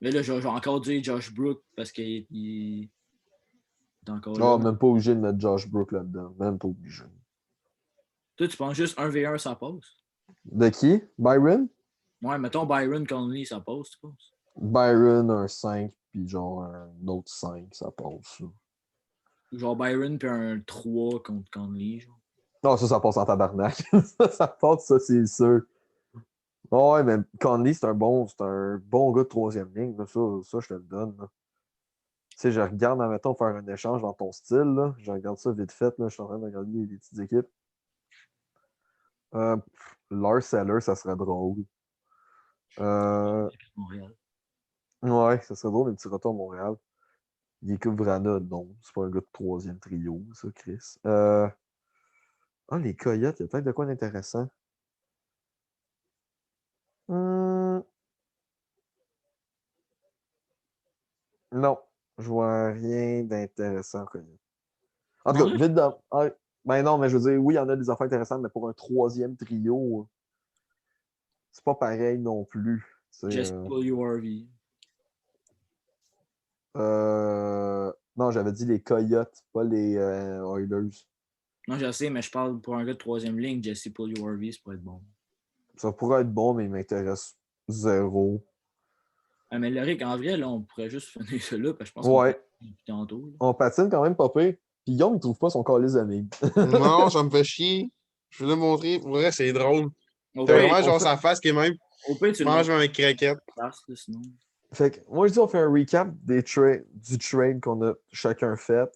là, je vais encore dire Josh Brook parce qu'il est encore là. Ah, même pas obligé de mettre Josh Brook là-dedans. Même pas obligé. Toi, tu penses juste 1v1, ça passe? De qui? Byron? Ouais, mettons Byron Conley, ça passe, tu penses? Byron, un 5, puis genre un autre 5, ça passe. Genre Byron puis un 3 contre Conley, genre. Non, ça passe en tabarnak. ça passe, ça, c'est sûr. Ouais, mais Conley, c'est un bon gars de troisième ligne. Là. Ça, je te le donne. Là. Tu sais, je regarde, admettons, faire un échange dans ton style. Là. Je regarde ça vite fait. Là. Je suis en train de regarder les petites équipes. Lars Eller, ça serait drôle. Montréal. Ouais, ça serait drôle, un petit retour à Montréal. Jakub Vrana, non. C'est pas un gars de troisième trio, ça, Chris. Ah, les Coyotes, il y a peut-être de quoi d'intéressant. Non, je vois rien d'intéressant. En tout cas, vite dans. Ben non, mais je veux dire, oui, il y en a des affaires intéressantes, mais pour un troisième trio, c'est pas pareil non plus. Jesse URV. Non, j'avais dit les Coyotes, pas les Oilers. Non, je sais, mais je parle pour un gars de troisième ligne, Jesse URV, ça pourrait être bon. Ça pourrait être bon, mais il m'intéresse zéro. Ah, mais Loric, en vrai, là, on pourrait juste finir ça là, parce que je pense ouais. qu'on tantôt. On patine quand même pas pire. Puis Guillaume, il trouve pas son calice d'amis. Non, ça me fait chier. Je vais le montrer. Pour vrai, c'est drôle. C'est vraiment genre sa face qui est même. Au pire, tu le mange avec craquette. sinon. Fait que, moi, je dis, on fait un recap du trade qu'on a chacun fait.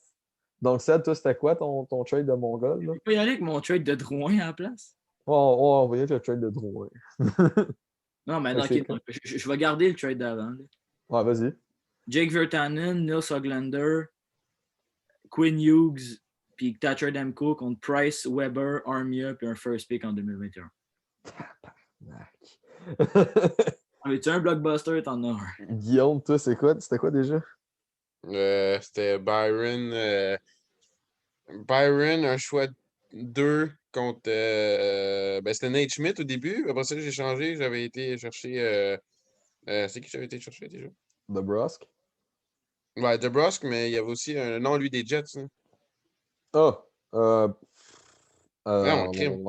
Donc, Seb, toi, c'était quoi ton trade de Mongol? Tu peux y aller avec mon trade de Drouin à la place? On va y aller avec le trade de Drouin. Non, mais non, okay, je vais garder le trade d'avant. Ouais, vas-y. Jake Virtanen, Nils Hoglander, Quinn Hughes, puis Thatcher Demko contre Price, Weber, Armia, puis un first pick en 2021. Avais-tu un blockbuster? T'en as un. Guillaume, toi, c'était quoi déjà? C'était Byron. Byron, un choix 2 contre. Ben, c'était Nate Schmidt au début. Après ça, j'ai changé. J'avais été chercher. C'est qui j'avais été chercher déjà? DeBrusque. Ouais, DeBrusque, mais il y avait aussi un nom, lui, des Jets. Hein. Ah! Non, crime.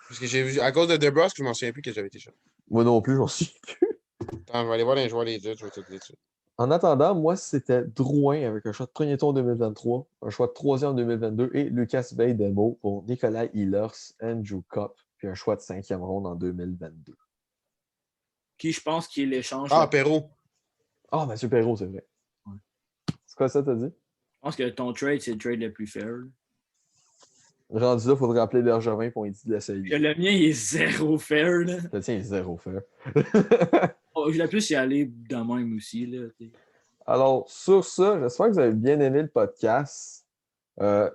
Parce que j'ai vu, à cause de DeBrusque, je m'en souviens plus que j'avais été chercher. Moi non plus, j'en suis plus. Attends, je vais aller voir les joueurs des Jets, je vais te dire ça. En attendant, moi, c'était Drouin avec un choix de premier tour en 2023, un choix de troisième en 2022 et Lucas Veil-Demo pour Nicolas Ehlers, Andrew Kopp, puis un choix de cinquième ronde en 2022. Qui, je pense, qui est l'échange. Ah, Perrault. Ah, Mathieu Perrault, c'est vrai. Ouais. C'est quoi ça, t'as dit? Je pense que ton trade, c'est le trade le plus fair. Rendu là, il faudrait appeler Bergevin pour lui dire de l'essayer. Le mien, il est zéro fair. Là. Le tien est zéro fair. Je l'ai plus y aller de même aussi. Là, Alors, sur ça, j'espère que vous avez bien aimé le podcast.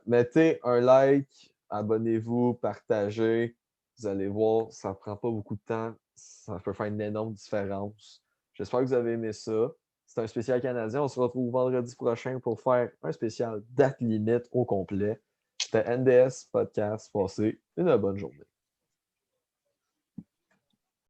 Mettez un like, abonnez-vous, partagez. Vous allez voir, ça ne prend pas beaucoup de temps. Ça peut faire une énorme différence. J'espère que vous avez aimé ça. C'est un spécial canadien. On se retrouve vendredi prochain pour faire un spécial date limite au complet. C'était NDS Podcast. Passez une bonne journée.